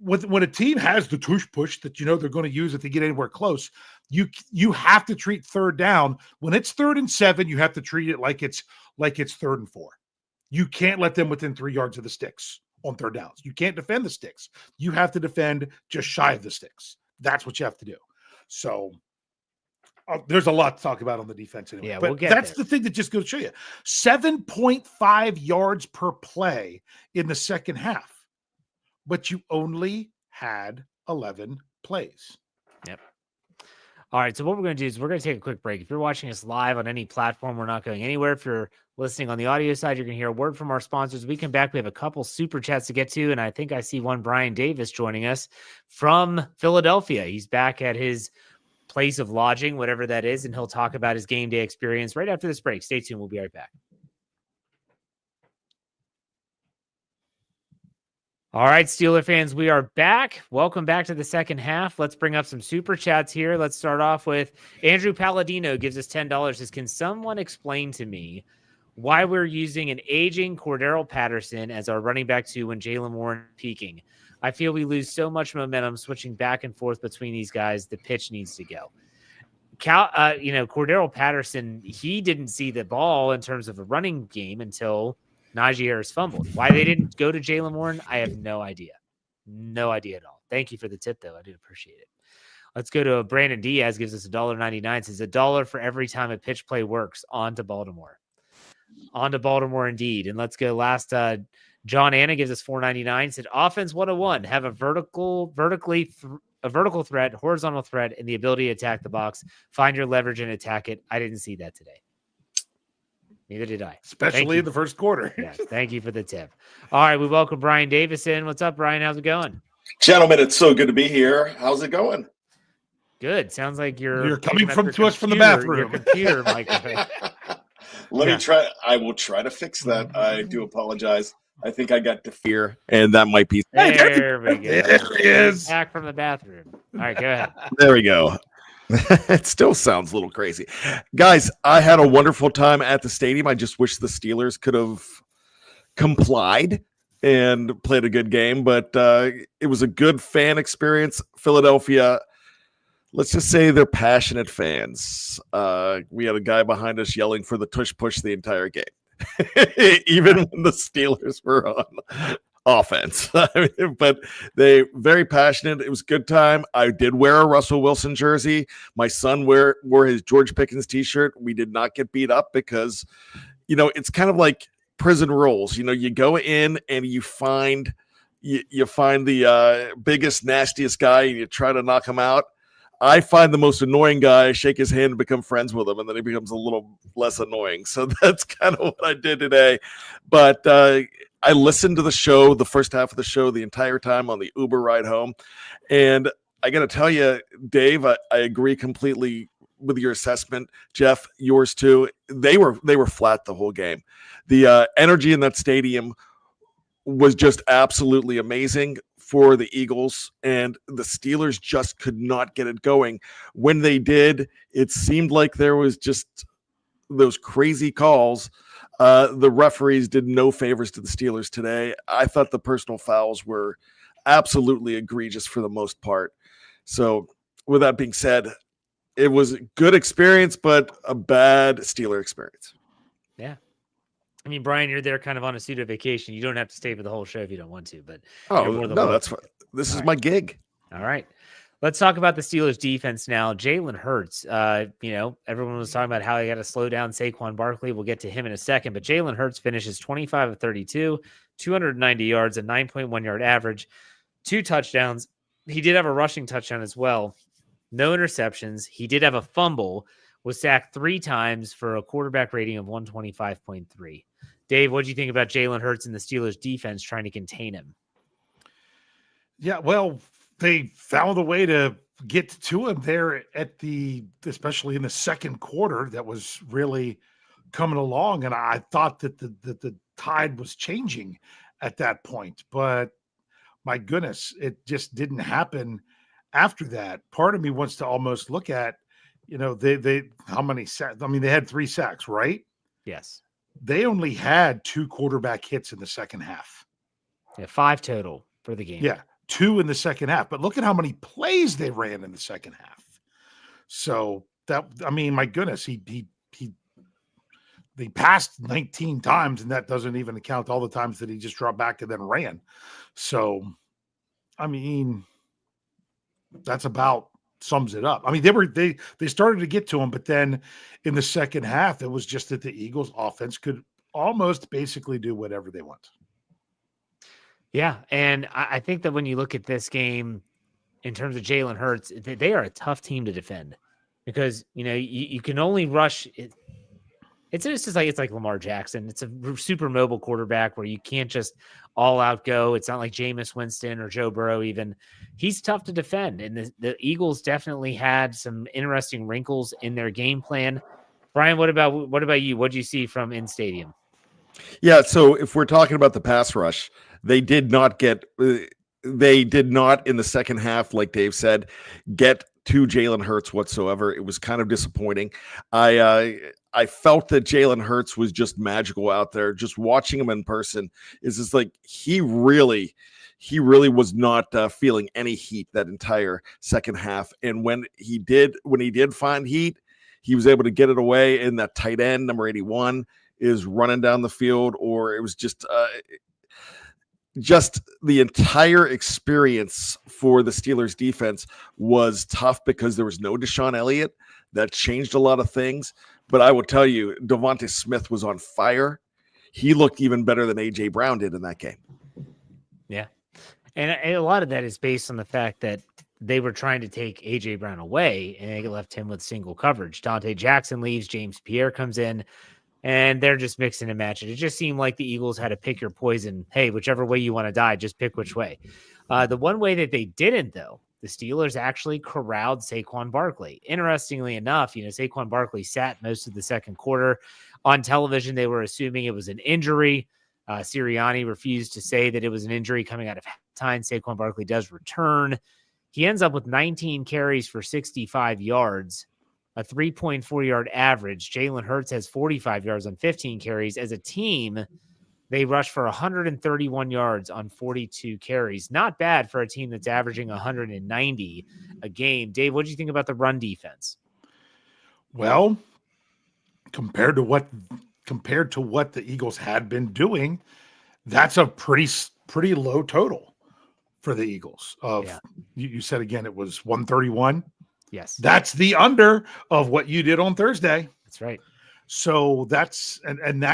D: when a team has the tush push that they're going to use if they get anywhere close, you have to treat third down. When it's 3rd and 7, you have to treat it like it's 3rd and 4. You can't let them within 3 yards of the sticks on third downs. You can't defend the sticks. You have to defend just shy of the sticks. That's what you have to do. So there's a lot to talk about on the defense anyway.
C: Yeah,
D: but that's the thing that just goes to show you. 7.5 yards per play in the second half, but you only had 11 plays.
C: Yep. All right, so what we're going to do is we're going to take a quick break. If you're watching us live on any platform, we're not going anywhere. If you're listening on the audio side, you're going to hear a word from our sponsors. We come back, we have a couple super chats to get to, and I think I see one Bryan Davis joining us from Philadelphia. He's back at his place of lodging, whatever that is, and he'll talk about his game day experience right after this break. Stay tuned. We'll be right back. All right, Steeler fans, we are back. Welcome back to the second half. Let's bring up some super chats here. Let's start off with Andrew Palladino gives us $10. Says, can someone explain to me why we're using an aging Cordero Patterson as our running back 2 when Jaylen Warren is peaking? I feel we lose so much momentum switching back and forth between these guys. The pitch needs to go. Cordero Patterson, he didn't see the ball in terms of a running game until Najee Harris fumbled. Why they didn't go to Jaylen Warren, I have no idea. No idea at all. Thank you for the tip, though. I do appreciate it. Let's go to Brandon Diaz, gives us $1.99. Says $1 for every time a pitch play works. On to Baltimore. On to Baltimore indeed. And let's go last. John Anna gives us $4.99. Said offense 101. Have a vertical threat, horizontal threat, and the ability to attack the box. Find your leverage and attack it. I didn't see that today. Neither did I.
D: Especially in the first quarter.
C: Yes, thank you for the tip. All right, we welcome Bryan Davis in. What's up, Bryan? How's it going?
A: Gentlemen, it's so good to be here. How's it going?
C: Good. Sounds like you're
D: coming to us from the bathroom.
C: Your computer microphone.
A: Let me try. I will try to fix that. I do apologize. I think I got to fear, and that might be.
C: There we go.
D: There he is.
C: Back from the bathroom. All right, go ahead.
A: There we go. It still sounds a little crazy. Guys, I had a wonderful time at the stadium. I just wish the Steelers could have complied and played a good game, but it was a good fan experience. Philadelphia, let's just say they're passionate fans. We had a guy behind us yelling for the tush push the entire game, even when the Steelers were on offense. But they very passionate. It was a good time. I did wear a Russell Wilson jersey. My son wore his George Pickens t-shirt. We did not get beat up because, it's kind of like prison rules. You go in and you find the biggest, nastiest guy and you try to knock him out. I find the most annoying guy, shake his hand and become friends with him, and then he becomes a little less annoying. So that's kind of what I did today. But I listened to the show, the first half of the show, the entire time on the Uber ride home. And I got to tell you, Dave, I agree completely with your assessment. Jeff, yours too. They were flat the whole game. The energy in that stadium was just absolutely amazing for the Eagles, and the Steelers just could not get it going. When they did, it seemed like there was just those crazy calls. The referees did no favors to the Steelers today. I thought the personal fouls were absolutely egregious for the most part. So with that being said, it was a good experience, but a bad Steeler experience.
C: Yeah. I mean, Bryan, you're there kind of on a pseudo vacation. You don't have to stay for the whole show if you don't want to, but
A: that's fine. This is my gig.
C: All right. Let's talk about the Steelers defense now. Jalen Herz, everyone was talking about how he got to slow down Saquon Barkley. We'll get to him in a second, but Jalen Herz finishes 25 of 32, 290 yards, a 9.1 yard average, 2 touchdowns. He did have a rushing touchdown as well. No interceptions. He did have a fumble, was sacked 3 times for a quarterback rating of 125.3. Dave, what do you think about Jalen Herz and the Steelers defense trying to contain him?
D: Yeah, well, they found a way to get to him there especially in the second quarter. That was really coming along, and I thought that the tide was changing at that point. But my goodness, it just didn't happen after that. Part of me wants to almost look at, they how many sacks? I mean, they had 3 sacks, right?
C: Yes.
D: They only had 2 quarterback hits in the second half.
C: Yeah, 5 total for the game.
D: Yeah, 2 in the second half. But look at how many plays they ran in the second half. So my goodness, they passed 19 times, and that doesn't even account all the times that he just dropped back and then ran. So, I mean, that's about sums it up. I mean, they started to get to him, but then in the second half, it was just that the Eagles offense could almost basically do whatever they want.
C: Yeah, and I think that when you look at this game in terms of Jalen Herz, they are a tough team to defend because, you can only rush it. It's like Lamar Jackson. It's a super mobile quarterback where you can't just all out go. It's not like Jameis Winston or Joe Burrow even. He's tough to defend. And the Eagles definitely had some interesting wrinkles in their game plan. Bryan, what about you? What did you see from in stadium?
A: Yeah, so if we're talking about the pass rush, they did not in the second half, like Dave said, get to Jalen Herz whatsoever. It was kind of disappointing. I felt that Jalen Herz was just magical out there. Just watching him in person is just like he really was not feeling any heat that entire second half. And when he did find heat, he was able to get it away. And that tight end, number 81, is running down the field, or it was just just the entire experience for the Steelers defense was tough because there was no Deshaun Elliott. That changed a lot of things. But I will tell you, Devontae Smith was on fire. He looked even better than A.J. Brown did in that game.
C: Yeah. And a lot of that is based on the fact that they were trying to take A.J. Brown away, and they left him with single coverage. Dante Jackson leaves, James Pierre comes in, and they're just mixing and matching. It just seemed like the Eagles had to pick your poison. Hey, whichever way you want to die, just pick which way. The one way that they didn't, though, the Steelers actually corralled Saquon Barkley. Interestingly enough, Saquon Barkley sat most of the second quarter. On television, they were assuming it was an injury. Sirianni refused to say that it was an injury coming out of halftime. Saquon Barkley does return. He ends up with 19 carries for 65 yards, a 3.4-yard average. Jalen Herz has 45 yards on 15 carries. As a team, they rushed for 131 yards on 42 carries. Not bad for a team that's averaging 190 a game. Dave, what do you think about the run defense?
D: Well, compared to what the Eagles had been doing, that's a pretty low total for the Eagles. You said again it was 131.
C: Yes,
D: that's the under of what you did on Thursday.
C: That's right.
D: So that's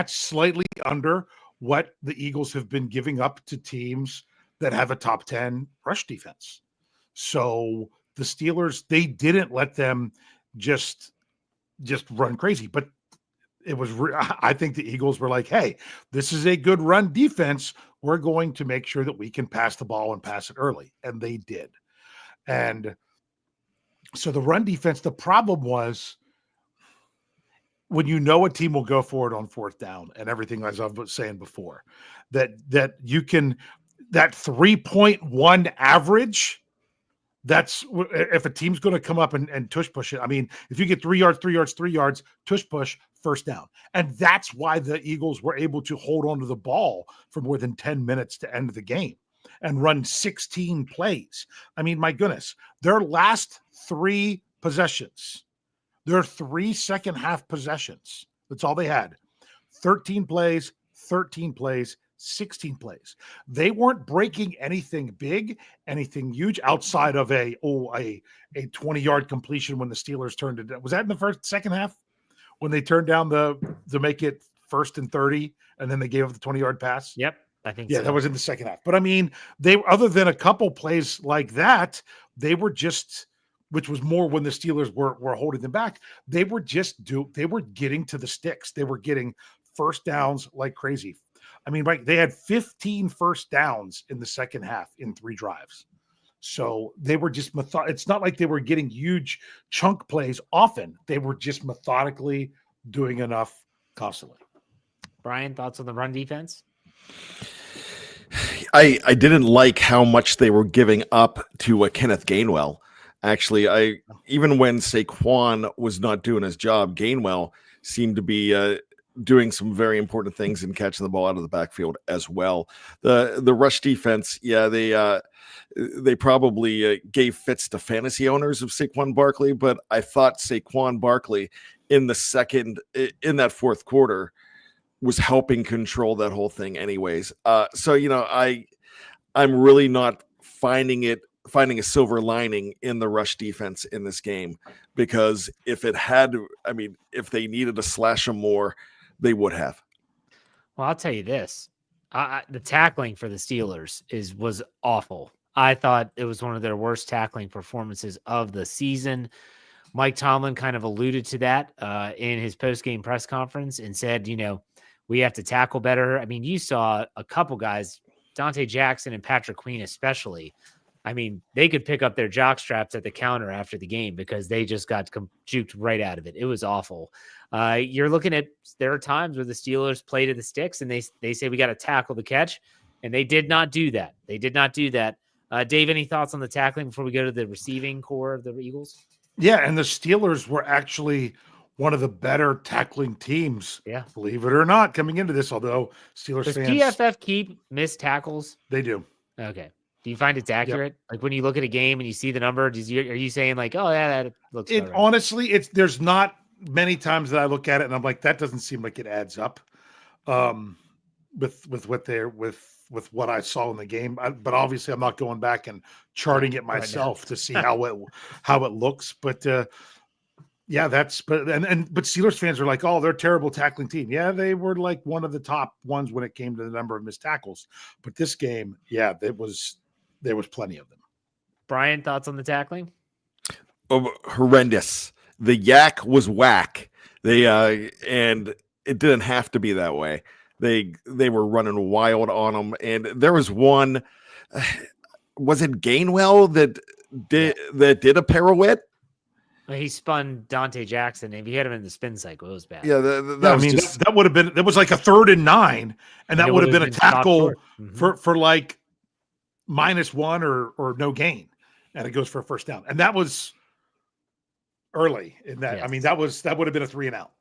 D: slightly under what the Eagles have been giving up to teams that have a top 10 rush defense. So the Steelers, they didn't let them just run crazy, but I think the Eagles were like, hey, this is a good run defense. We're going to make sure that we can pass the ball and pass it early. And they did. And so the run defense, the problem was when a team will go for it on fourth down and everything, as I was saying before, that you can, that 3.1 average, that's if a team's going to come up and tush push it. I mean, if you get 3 yards, tush push, first down. And that's why the Eagles were able to hold on to the ball for more than 10 minutes to end the game and run 16 plays. I mean, my goodness, their last 3 possessions, their 3 second half possessions, that's all they had. 13 plays, 16 plays. They weren't breaking anything big, anything huge outside of a 20-yard completion when the Steelers turned it. Was that in the second half when they turned down to make it 1st and 30 and then they gave up the 20-yard pass?
C: Yep, I think
D: so. That was in the second half. But I mean, they, other than a couple plays like that, they were just, which was more when the Steelers were holding them back. They were getting to the sticks. They were getting first downs like crazy. I mean, right, they had 15 first downs in the second half in 3 drives. So they were just it's not like they were getting huge chunk plays often. They were just methodically doing enough constantly.
C: Brian, thoughts on the run defense?
A: I didn't like how much they were giving up to Kenneth Gainwell. Actually, even when Saquon was not doing his job, Gainwell seemed to be doing some very important things and catching the ball out of the backfield as well. The rush defense, they probably gave fits to fantasy owners of Saquon Barkley, but I thought Saquon Barkley in that fourth quarter was helping control that whole thing anyways. So I'm really not finding a silver lining in the rush defense in this game, because if they needed to slash them more, they would have.
C: Well, I'll tell you this. The tackling for the Steelers was awful. I thought it was one of their worst tackling performances of the season. Mike Tomlin kind of alluded to that in his post-game press conference and said, we have to tackle better. I mean, you saw a couple guys, Dante Jackson and Patrick Queen especially. I mean, they could pick up their jock straps at the counter after the game because they just got juked right out of it. It was awful. You're looking at, there are times where the Steelers play to the sticks and they say we got to tackle the catch, and they did not do that. Dave, any thoughts on the tackling before we go to the receiving core of the Eagles?
D: Yeah, and the Steelers were actually one of the better tackling teams, believe it or not, coming into this, although Steelers
C: Does
D: fans...
C: PFF keep missed tackles?
D: They do.
C: Okay. Do you find it's accurate? Yep. Like when you look at a game and you see the number, are you saying like, oh yeah, that looks right?
D: Honestly, there's not many times that I look at it and I'm like, that doesn't seem like it adds up with with what I saw in the game. But obviously, I'm not going back and charting it myself to see how it looks. But yeah, but Steelers fans are like, oh, they're a terrible tackling team. Yeah, they were like one of the top ones when it came to the number of missed tackles. But this game, yeah, there was plenty of them.
C: Brian, thoughts on the tackling?
A: Oh, horrendous. The yak was whack. And it didn't have to be that way. They were running wild on them, and there was one. Was it Gainwell that did a pirouette?
C: He spun Dante Jackson, and if he had him in the spin cycle, it was bad.
A: Yeah,
D: that would have been. That was like a 3rd and 9, and that would have been a tackle for like -1 or no gain, and it goes for a first down, and that was early in that. Yes. I mean, that would have been a 3 and out.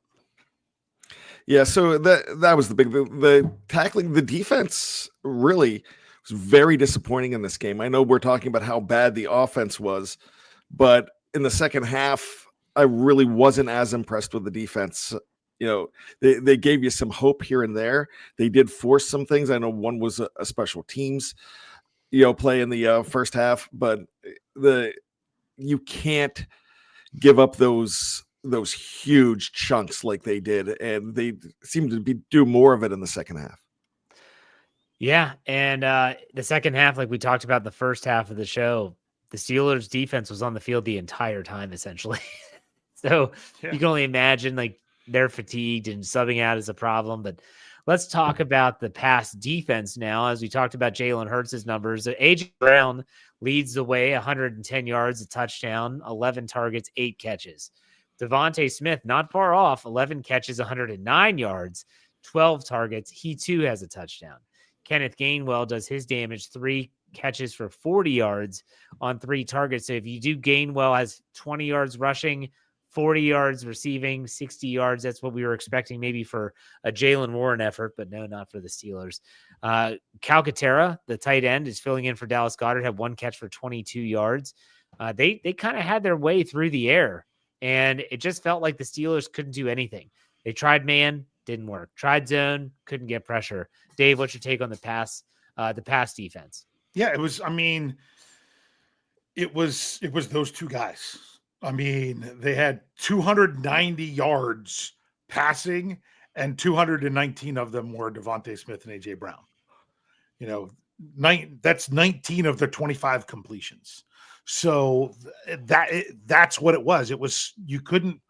A: Yeah, so that was the tackling. The defense really was very disappointing in this game. I know we're talking about how bad the offense was, but in the second half, I really wasn't as impressed with the defense. You know, they gave you some hope here and there. They did force some things. I know one was a special teams, play in the first half, but you can't give up those huge chunks like they did, and they seem to do more of it in the second half.
C: Yeah, and the second half, like we talked about the first half of the show, the Steelers defense was on the field the entire time, essentially. So you can only imagine like they're fatigued and subbing out is a problem. But let's talk about the pass defense now. As we talked about Jalen Hurts' numbers, A.J. Brown leads the way, 110 yards, a touchdown, 11 targets, 8 catches. Devontae Smith, not far off, 11 catches, 109 yards, 12 targets. He too has a touchdown. Kenneth Gainwell does his damage, 3 catches for 40 yards on 3 targets. So if you do, Gainwell has 20 yards rushing, 40 yards receiving, 60 yards. That's what we were expecting maybe for a Jalen Warren effort, but no, not for the Steelers. Calcaterra, the tight end, is filling in for Dallas Goedert, had 1 catch for 22 yards. They kind of had their way through the air, and it just felt like the Steelers couldn't do anything. They tried man, didn't work. Tried zone, couldn't get pressure. Dave, what's your take on the pass defense?
D: Yeah, it was. I mean, it was those two guys. I mean, they had 290 yards passing, and 219 of them were Devontae Smith and A.J. Brown. That's 19 of their 25 completions. So that's what it was. It was, you couldn't.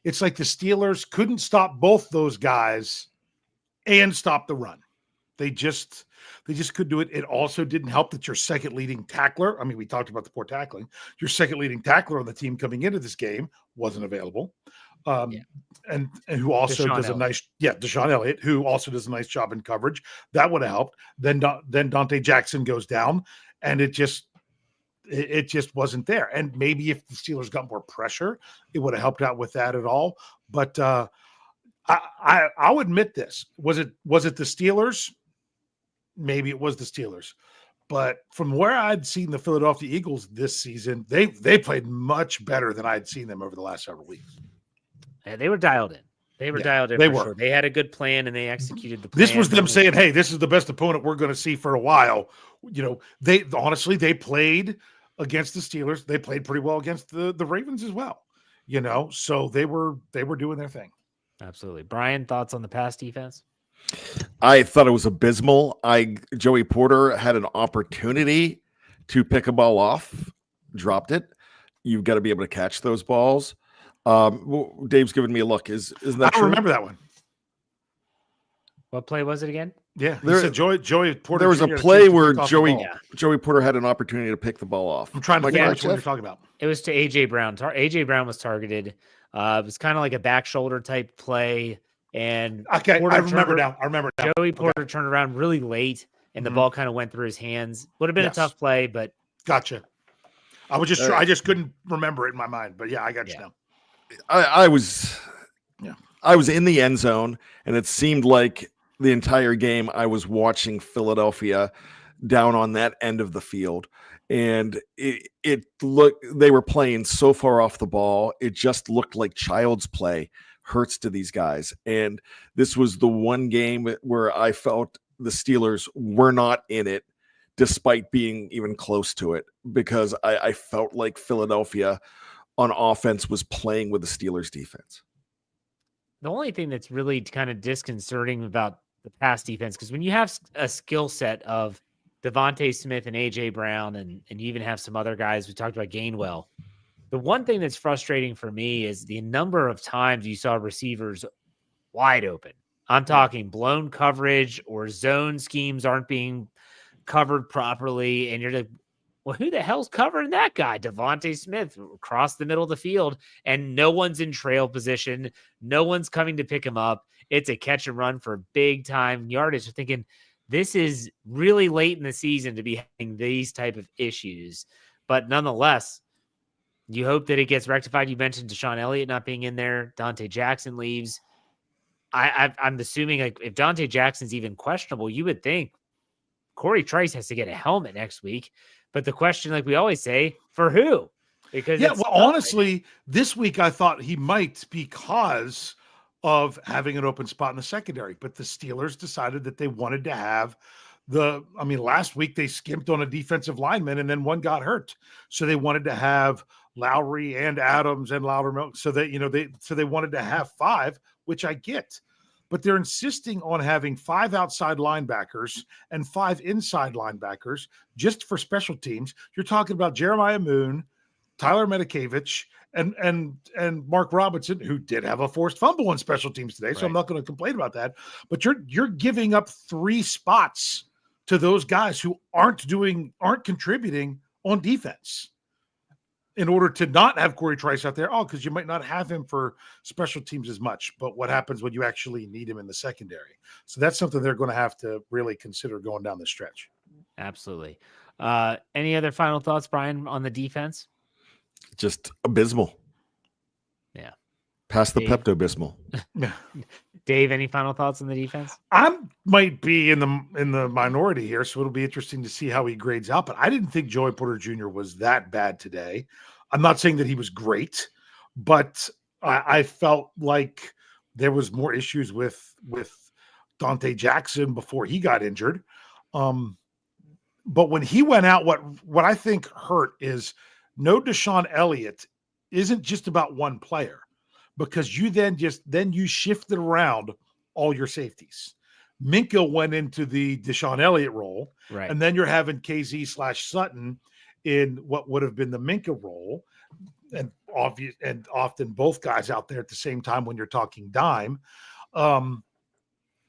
D: It's like the Steelers couldn't stop both those guys and stop the run. They just couldn't do it. It also didn't help that your second leading tackler, I mean, we talked about the poor tackling, your second leading tackler on the team coming into this game wasn't available. And who also Deshaun does Elliott. Deshaun Elliott, who also does a nice job in coverage. That would have helped. Then Dante Jackson goes down, and it just wasn't there. And maybe if the Steelers got more pressure, it would have helped out with that at all. But I'll admit this. Was it the Steelers? Maybe it was the Steelers. But from where I'd seen the Philadelphia Eagles this season, they played much better than I'd seen them over the last several weeks.
C: Yeah, they were dialed in. They were dialed in. Sure. They had a good plan, and they executed the plan.
D: This was them saying, hey, this is the best opponent we're going to see for a while. They played against the Steelers. They played pretty well against the Ravens as well. So they were doing their thing.
C: Absolutely. Brian, thoughts on the pass defense?
A: I thought it was abysmal. Joey Porter had an opportunity to pick a ball off, dropped it. You've got to be able to catch those balls. Dave's giving me a look. Isn't that true?
D: I remember that one.
C: What play was it again?
D: Yeah, Joey Porter.
A: There was a play where Joey Porter had an opportunity to pick the ball off.
D: I'm trying to figure out what you're talking about.
C: It was to A.J. Brown. A.J. Brown was targeted. It was kind of like a back shoulder type play. And
D: I remember now.
C: Joey Porter turned around really late, and the ball kind of went through his hands. Would have been a tough play, but
D: gotcha. I just couldn't remember it in my mind. But yeah, I got you now.
A: I was in the end zone, and it seemed like the entire game I was watching Philadelphia down on that end of the field, and it looked, they were playing so far off the ball, it just looked like child's play. Hurts to these guys, and this was the one game where I felt the Steelers were not in it despite being even close to it, because I felt like Philadelphia on offense was playing with the Steelers defense.
C: The only thing that's really kind of disconcerting about the pass defense, because when you have a skill set of Devontae Smith and A.J. Brown, and you even have some other guys, we talked about Gainwell, the one thing that's frustrating for me is the number of times you saw receivers wide open. I'm talking blown coverage or zone schemes aren't being covered properly, and you're like, well, who the hell's covering that guy? Devontae Smith across the middle of the field, and no one's in trail position. No one's coming to pick him up. It's a catch and run for big time yardage. You're thinking this is really late in the season to be having these type of issues. But nonetheless, you hope that it gets rectified. You mentioned Deshaun Elliott not being in there. Dante Jackson leaves. I'm assuming like if Dante Jackson's even questionable, you would think Corey Trice has to get a helmet next week. But the question, like we always say, for who? Because
D: honestly, this week I thought he might because of having an open spot in the secondary. But the Steelers decided that they wanted to have last week they skimped on a defensive lineman and then one got hurt. So they wanted to have Lowry and Adams and Loudermilk. So that, they wanted to have 5, which I get. But they're insisting on having 5 outside linebackers and 5 inside linebackers just for special teams. You're talking about Jeremiah Moon, Tyler Medikevich, and Mark Robinson, who did have a forced fumble on special teams today. So I'm not going to complain about that. But you're giving up 3 spots to those guys who aren't contributing on defense, in order to not have Corey Trice out there. Because you might not have him for special teams as much, but what happens when you actually need him in the secondary? So that's something they're going to have to really consider going down the stretch.
C: Absolutely. Any other final thoughts, Brian, on the defense?
A: Just abysmal.
C: Yeah.
A: Past the
C: Dave?
A: Pepto-Bismol.
C: Dave, any final thoughts on the defense?
D: I might be in the minority here, so it'll be interesting to see how he grades out. But I didn't think Joey Porter Jr. was that bad today. I'm not saying that he was great, but I felt like there was more issues with Dante Jackson before he got injured. But when he went out, what I think hurt is no Deshaun Elliott isn't just about one player. Because you then you shifted around all your safeties. Minka went into the Deshaun Elliott role,
C: right?
D: And then you're having KZ/Sutton in what would have been the Minka role, and often both guys out there at the same time when you're talking dime. And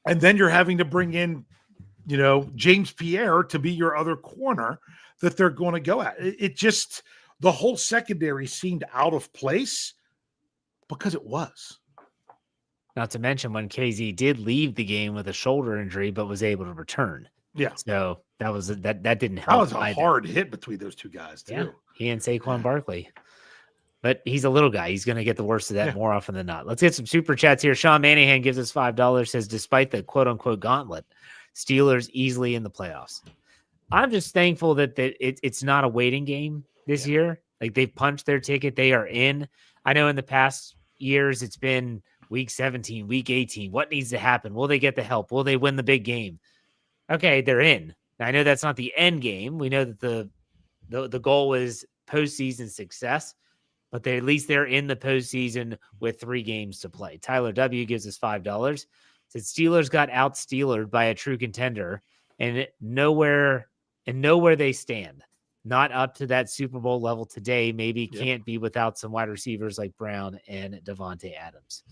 D: then you're having to bring in, James Pierre to be your other corner that they're going to go at. It just, the whole secondary seemed out of place. Because it was.
C: Not to mention when KZ did leave the game with a shoulder injury, but was able to return.
D: Yeah.
C: So that was that didn't help.
D: That was a hard hit between those two guys too.
C: Yeah, he and Saquon Barkley. But he's a little guy. He's going to get the worst of that more often than not. Let's get some super chats here. Sean Manahan gives us $5. Says, despite the quote unquote gauntlet, Steelers easily in the playoffs. I'm just thankful that it's not a waiting game this year. Like they've punched their ticket. They are in. I know in the past years it's been week 17, week 18. What needs to happen? Will they get the help? Will they win the big game? Okay, they're in. Now, I know that's not the end game. We know that the goal is postseason success, but at least they're in the postseason with 3 games to play. Tyler W gives us $5. Said Steelers got out-Steelered by a true contender and nowhere they stand. Not up to that Super Bowl level today. Maybe can't be without some wide receivers like Brown and Devontae Adams.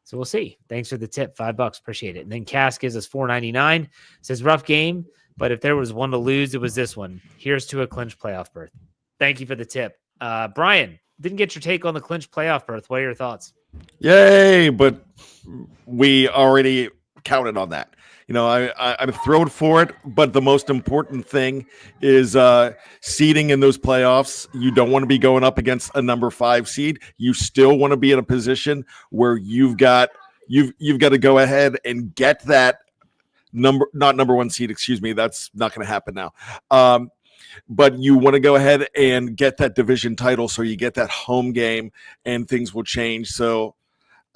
C: So we'll see. Thanks for the tip. $5. Appreciate it. And then Cass gives us $4.99. Says rough game, but if there was one to lose, it was this one. Here's to a clinch playoff berth. Thank you for the tip. Brian, didn't get your take on the clinch playoff berth. What are your thoughts?
A: Yay, but we already counted on that. I'm thrilled for it, but the most important thing is seeding in those playoffs. You don't want to be going up against a number 5 seed. You still want to be in a position where you've got to go ahead and get that not number 1 seed. Excuse me, that's not going to happen now. But you want to go ahead and get that division title, so you get that home game, and things will change. So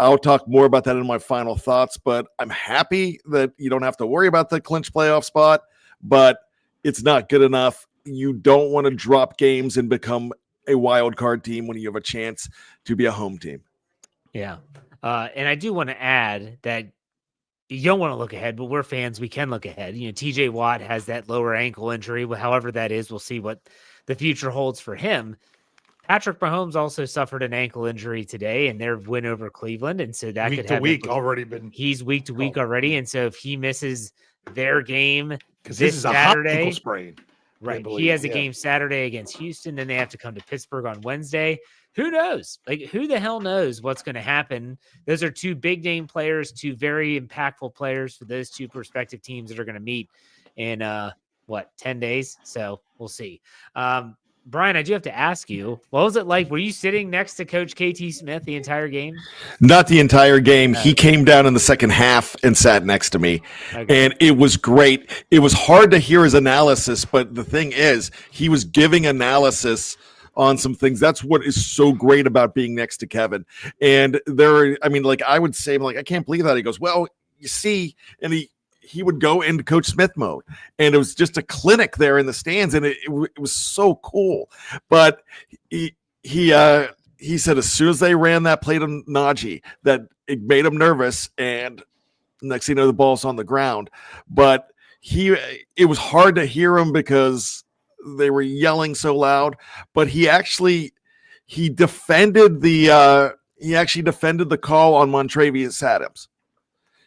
A: I'll talk more about that in my final thoughts, but I'm happy that you don't have to worry about the clinch playoff spot, but it's not good enough. You don't want to drop games and become a wild card team when you have a chance to be a home team.
C: Yeah. And I do want to add that you don't want to look ahead, but we're fans. We can look ahead. TJ Watt has that lower ankle injury. However that is, we'll see what the future holds for him. Patrick Mahomes also suffered an ankle injury today in their win over Cleveland. And so that could have he's week to week already. And so if he misses their game this
D: is
C: Saturday,
D: a hot ankle sprain.
C: Right. He has a game Saturday against Houston. Then they have to come to Pittsburgh on Wednesday. Who knows? Who the hell knows what's going to happen? Those are two big name players, two very impactful players for those two prospective teams that are going to meet in 10 days. So we'll see. Brian, I do have to ask you, what was it like? Were you sitting next to Coach KT Smith the entire game?
A: Not the entire game. He came down in the second half and sat next to me. Okay. And it was great. It was hard to hear his analysis, but the thing is, he was giving analysis on some things. That's what is so great about being next to Kevin. And I would say, I can't believe that. He goes, well, you see, and he would go into Coach Smith mode, and it was just a clinic there in the stands, and it was so cool. But he said as soon as they ran that play to Najee, that it made him nervous, and next thing you know, the ball's on the ground. But it was hard to hear him because they were yelling so loud. But he defended the call on Montrevious Adams.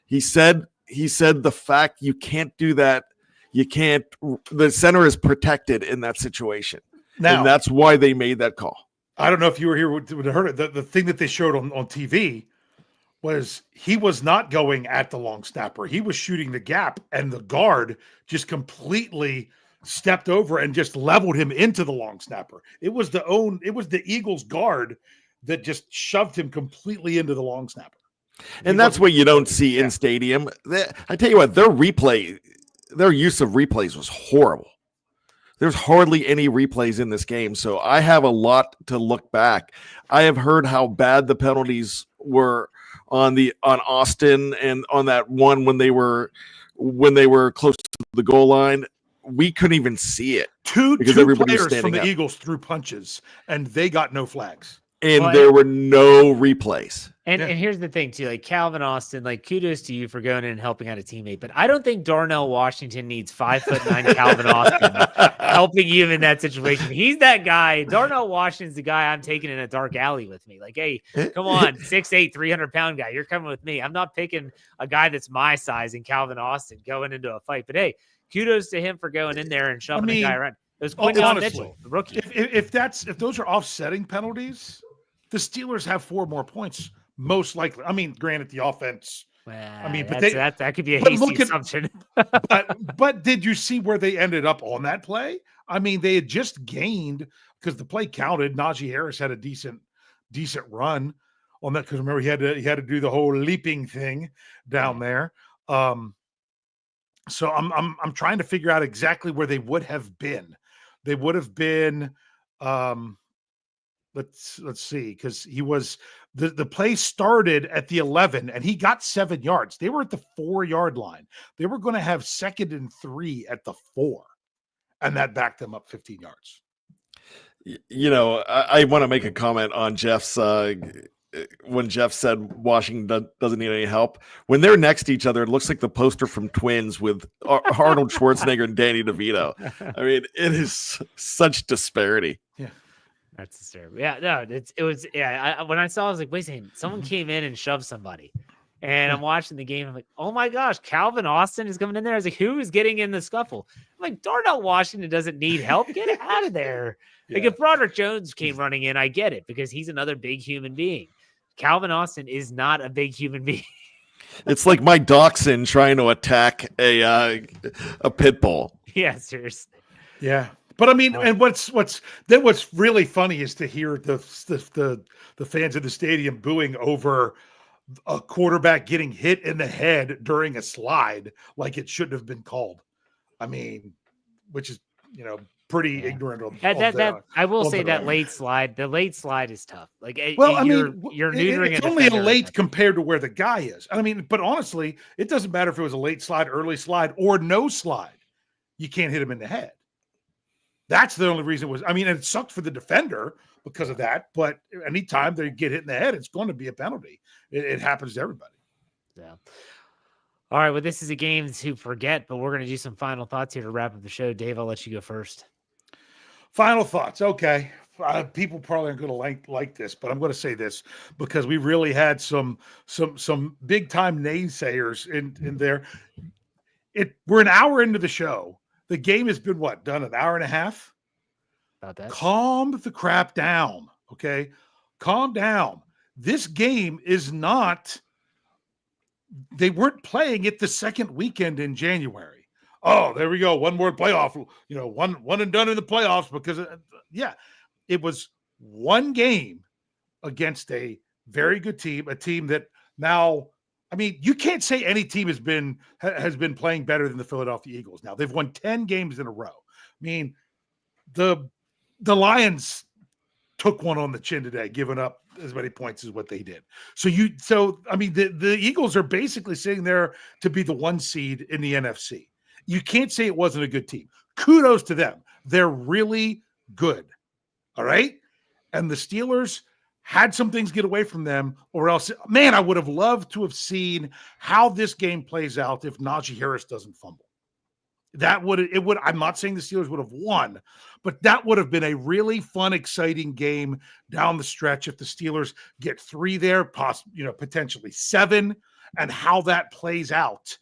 A: He said the fact you can't do that, the center is protected in that situation. Now, and that's why they made that call.
D: I don't know if you were here when I heard it. The thing that they showed on TV was he was not going at the long snapper. He was shooting the gap, and the guard just completely stepped over and just leveled him into the long snapper. It was the Eagles guard that just shoved him completely into the long snapper.
A: And that's what you don't see in stadium. I tell you what, their use of replays was horrible. There's hardly any replays in this game, so I have a lot to look back. I have heard how bad the penalties were on Austin and on that one when they were close to the goal line. We couldn't even see it.
D: Two players from the Eagles threw punches, and they got no flags.
A: And there were no replays.
C: And here's the thing, too. Calvin Austin, kudos to you for going in and helping out a teammate. But I don't think Darnell Washington needs 5'9" Calvin Austin helping you in that situation. He's that guy. Darnell Washington's the guy I'm taking in a dark alley with me. Hey, come on, 6'8", 300-pound guy. You're coming with me. I'm not picking a guy that's my size in Calvin Austin going into a fight. But, hey, kudos to him for going in there and shoving a guy around. It was Quinton Mitchell, the rookie.
D: If those are offsetting penalties, the Steelers have 4 more points, most likely. Granted, the offense.
C: That could be a hasty assumption.
D: but did you see where they ended up on that play? They had just gained because the play counted. Najee Harris had a decent run on that because remember he had to do the whole leaping thing down there. So I'm trying to figure out exactly where they would have been. They would have been. Let's see, because he was the play started at the 11 and he got 7 yards. They were at the 4-yard line. They were going to have 2nd and 3 at the 4, and that backed them up 15 yards.
A: I want to make a comment on Jeff's when Jeff said Washington doesn't need any help. When they're next to each other, it looks like the poster from Twins with Arnold Schwarzenegger and Danny DeVito. It is such disparity.
D: Yeah.
C: That's hysterical. Yeah, no, it was. Yeah, when I saw, I was like, wait a second, someone came in and shoved somebody, and I'm watching the game. I'm like, oh my gosh, Calvin Austin is coming in there. I was like, who is getting in the scuffle? I'm like, Darnell Washington doesn't need help. Get out of there. Yeah. If Broderick Jones came running in, I get it because he's another big human being. Calvin Austin is not a big human being.
A: It's like Mike Dachshund trying to attack a pit bull.
C: Yeah, seriously.
D: Yeah. But and what's really funny is to hear the fans in the stadium booing over a quarterback getting hit in the head during a slide like it shouldn't have been called. Which is pretty ignorant of
C: I will say that the late slide is tough. Like, well, I mean, you're neutering
D: it's only a late compared to where the guy is. I mean, but honestly, it doesn't matter if it was a late slide, early slide, or no slide. You can't hit him in the head. That's the only reason it sucked for the defender because of that. But anytime they get hit in the head, it's going to be a penalty. It happens to everybody.
C: Yeah. All right. Well, this is a game to forget, but we're going to do some final thoughts here to wrap up the show. Dave, I'll let you go first.
D: Final thoughts. Okay. People probably aren't going to like this, but I'm going to say this because we really had some big time naysayers in there. We're an hour into the show. The game has been done an hour and a half?
C: About that.
D: Calm the crap down. Okay. Calm down. This game is not, they weren't playing it the second weekend in January. Oh, there we go. One more playoff, one and done in the playoffs because it was one game against a very good team, a team that now, I mean, you can't say any team has been playing better than the Philadelphia Eagles. Now they've won 10 games in a row. I mean, the Lions took one on the chin today, giving up as many points as what they did. So I mean, the Eagles are basically sitting there to be the 1 seed in the NFC. You can't say it wasn't a good team. Kudos to them. They're really good. All right. And the Steelers had some things get away from them, or else, man, I would have loved to have seen how this game plays out if Najee Harris doesn't fumble. I'm not saying the Steelers would have won, but that would have been a really fun, exciting game down the stretch if the Steelers get 3 there, potentially 7, and how that plays out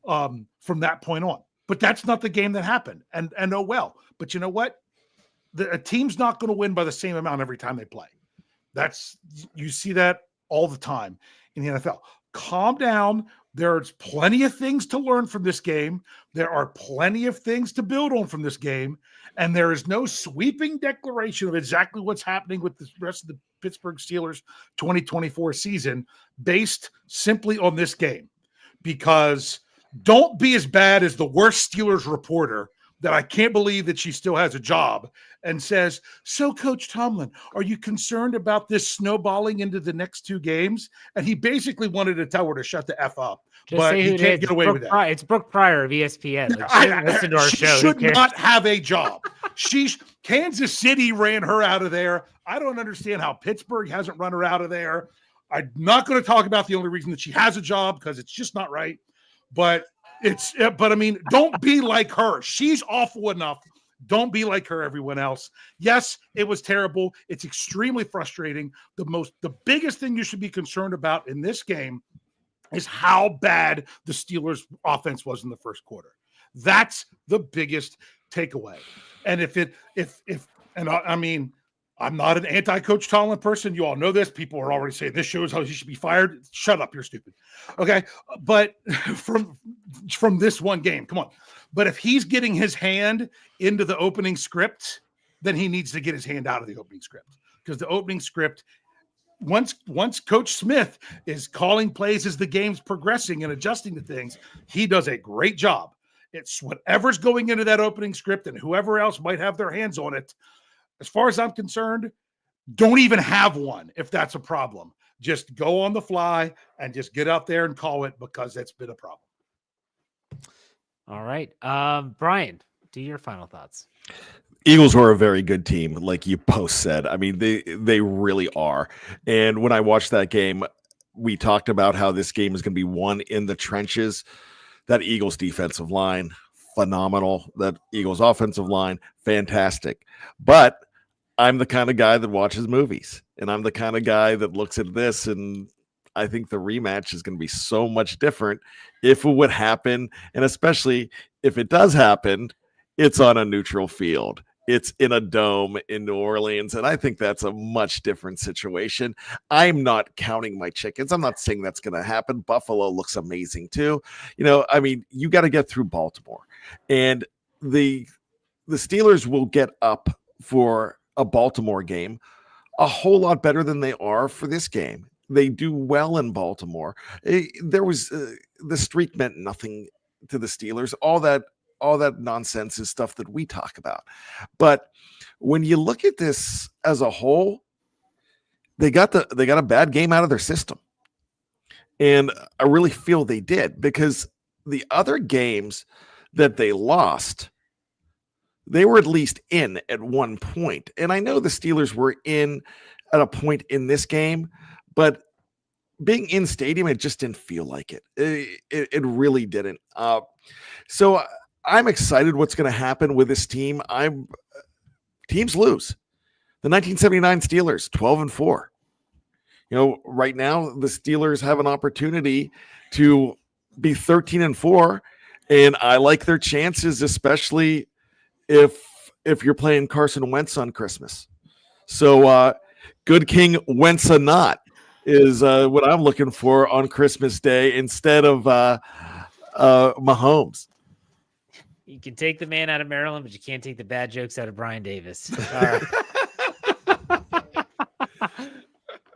D: from that point on. But that's not the game that happened. And oh well. But you know what? A team's not going to win by the same amount every time they play. You see that all the time in the NFL. Calm down. There's plenty of things to learn from this game. There are plenty of things to build on from this game. And there is no sweeping declaration of exactly what's happening with the rest of the Pittsburgh Steelers 2024 season based simply on this game. Because don't be as bad as the worst Steelers reporter that I can't believe that she still has a job and says, so Coach Tomlin, are you concerned about this snowballing into the next 2 games? And he basically wanted to tell her to shut the F up, but he can't get away with that.
C: It's Brooke Pryor of ESPN. Like, she doesn't listen to our show.
D: She should not have a job. Kansas City ran her out of there. I don't understand how Pittsburgh hasn't run her out of there. I'm not going to talk about the only reason that she has a job because it's just not right. But I mean, don't be like her. She's awful enough. Don't be like her, everyone else. Yes, it was terrible. It's extremely frustrating. The biggest thing you should be concerned about in this game is how bad the Steelers offense was in the first quarter. That's the biggest takeaway. And I mean, I'm not an anti-Coach Tomlin person. You all know this. People are already saying this shows how he should be fired. Shut up. You're stupid. Okay. But from this one game, come on. But if he's getting his hand into the opening script, then he needs to get his hand out of the opening script, because the opening script, once Coach Smith is calling plays as the game's progressing and adjusting to things, he does a great job. It's whatever's going into that opening script and whoever else might have their hands on it. As far as I'm concerned, don't even have one if that's a problem. Just go on the fly and just get out there and call it, because that's been a problem.
C: All right. Brian, do your final thoughts.
A: Eagles were a very good team, like you post said. I mean, they really are. And when I watched that game, we talked about how this game is going to be won in the trenches. That Eagles defensive line, phenomenal. That Eagles offensive line, fantastic. But I'm the kind of guy that watches movies, and I'm the kind of guy that looks at this, and I think the rematch is going to be so much different if it would happen. And especially if it does happen, it's on a neutral field. It's in a dome in New Orleans. And I think that's a much different situation. I'm not counting my chickens. I'm not saying that's going to happen. Buffalo looks amazing too. I mean, you got to get through Baltimore, and the Steelers will get up for a Baltimore game a whole lot better than they are for this game. They do well in Baltimore. The streak meant nothing to the Steelers. All that all that nonsense is stuff that we talk about. But when you look at this as a whole, they got a bad game out of their system. And I really feel they did, because the other games that they lost, they were at least in at one point. And I know the Steelers were in at a point in this game, but being in stadium, it just didn't feel like it. It really didn't. So I'm excited what's going to happen with this team. Teams lose. The 1979 Steelers, 12-4. Right now the Steelers have an opportunity to be 13-4, and I like their chances, especially if you're playing Carson Wentz on Christmas. So good King Wentz-a not is what I'm looking for on Christmas Day instead of Mahomes.
C: You can take the man out of Maryland, but you can't take the bad jokes out of Bryan Davis.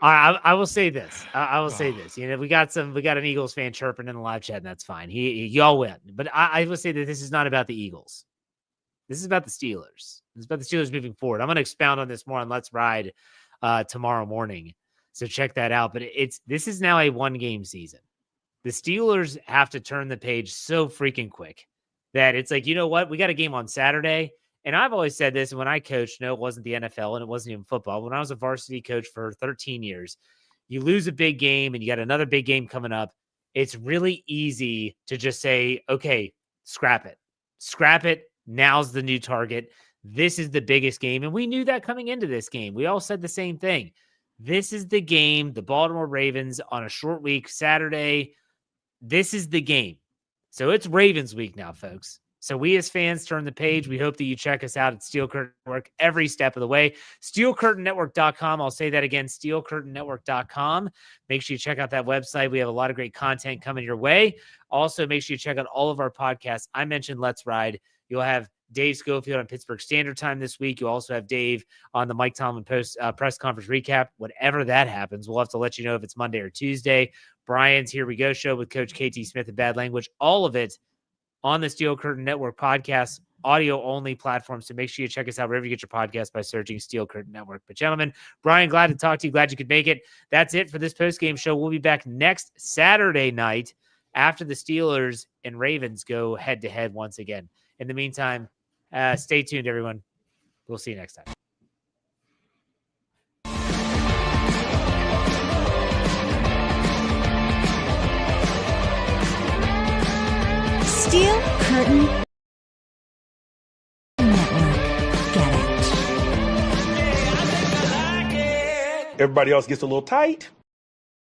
C: I will say this. I will say this. We got an Eagles fan chirping in the live chat, and that's fine. Y'all win. But I will say that this is not about the Eagles. This is about the Steelers. This is about the Steelers moving forward. I'm going to expound on this more on Let's Ride tomorrow morning. So check that out. But this is now a 1-game season. The Steelers have to turn the page so freaking quick that it's like, you know what? We got a game on Saturday. And I've always said this, and when I coached, no, it wasn't the NFL and it wasn't even football. When I was a varsity coach for 13 years, you lose a big game and you got another big game coming up. It's really easy to just say, okay, scrap it. Scrap it. Now's the new target. This is the biggest game. And we knew that coming into this game. We all said the same thing. This is the game, the Baltimore Ravens on a short week, Saturday. This is the game. So it's Ravens week now, folks. So we as fans turn the page. We hope that you check us out at Steel Curtain Network every step of the way. SteelCurtainNetwork.com. I'll say that again, SteelCurtainNetwork.com. Make sure you check out that website. We have a lot of great content coming your way. Also, make sure you check out all of our podcasts. I mentioned Let's Ride. You'll have Dave Schofield on Pittsburgh Standard Time this week. You'll also have Dave on the Mike Tomlin press conference recap. Whenever that happens, we'll have to let you know if it's Monday or Tuesday. Brian's Here We Go show with Coach KT Smith and Bad Language. All of it on the Steel Curtain Network podcast, audio-only platform. So make sure you check us out wherever you get your podcast by searching Steel Curtain Network. But gentlemen, Brian, glad to talk to you. Glad you could make it. That's it for this post-game show. We'll be back next Saturday night after the Steelers and Ravens go head-to-head once again. In the meantime, stay tuned, everyone. We'll see you next time.
E: Steel Curtain Network. Get it.
F: Everybody else gets a little tight.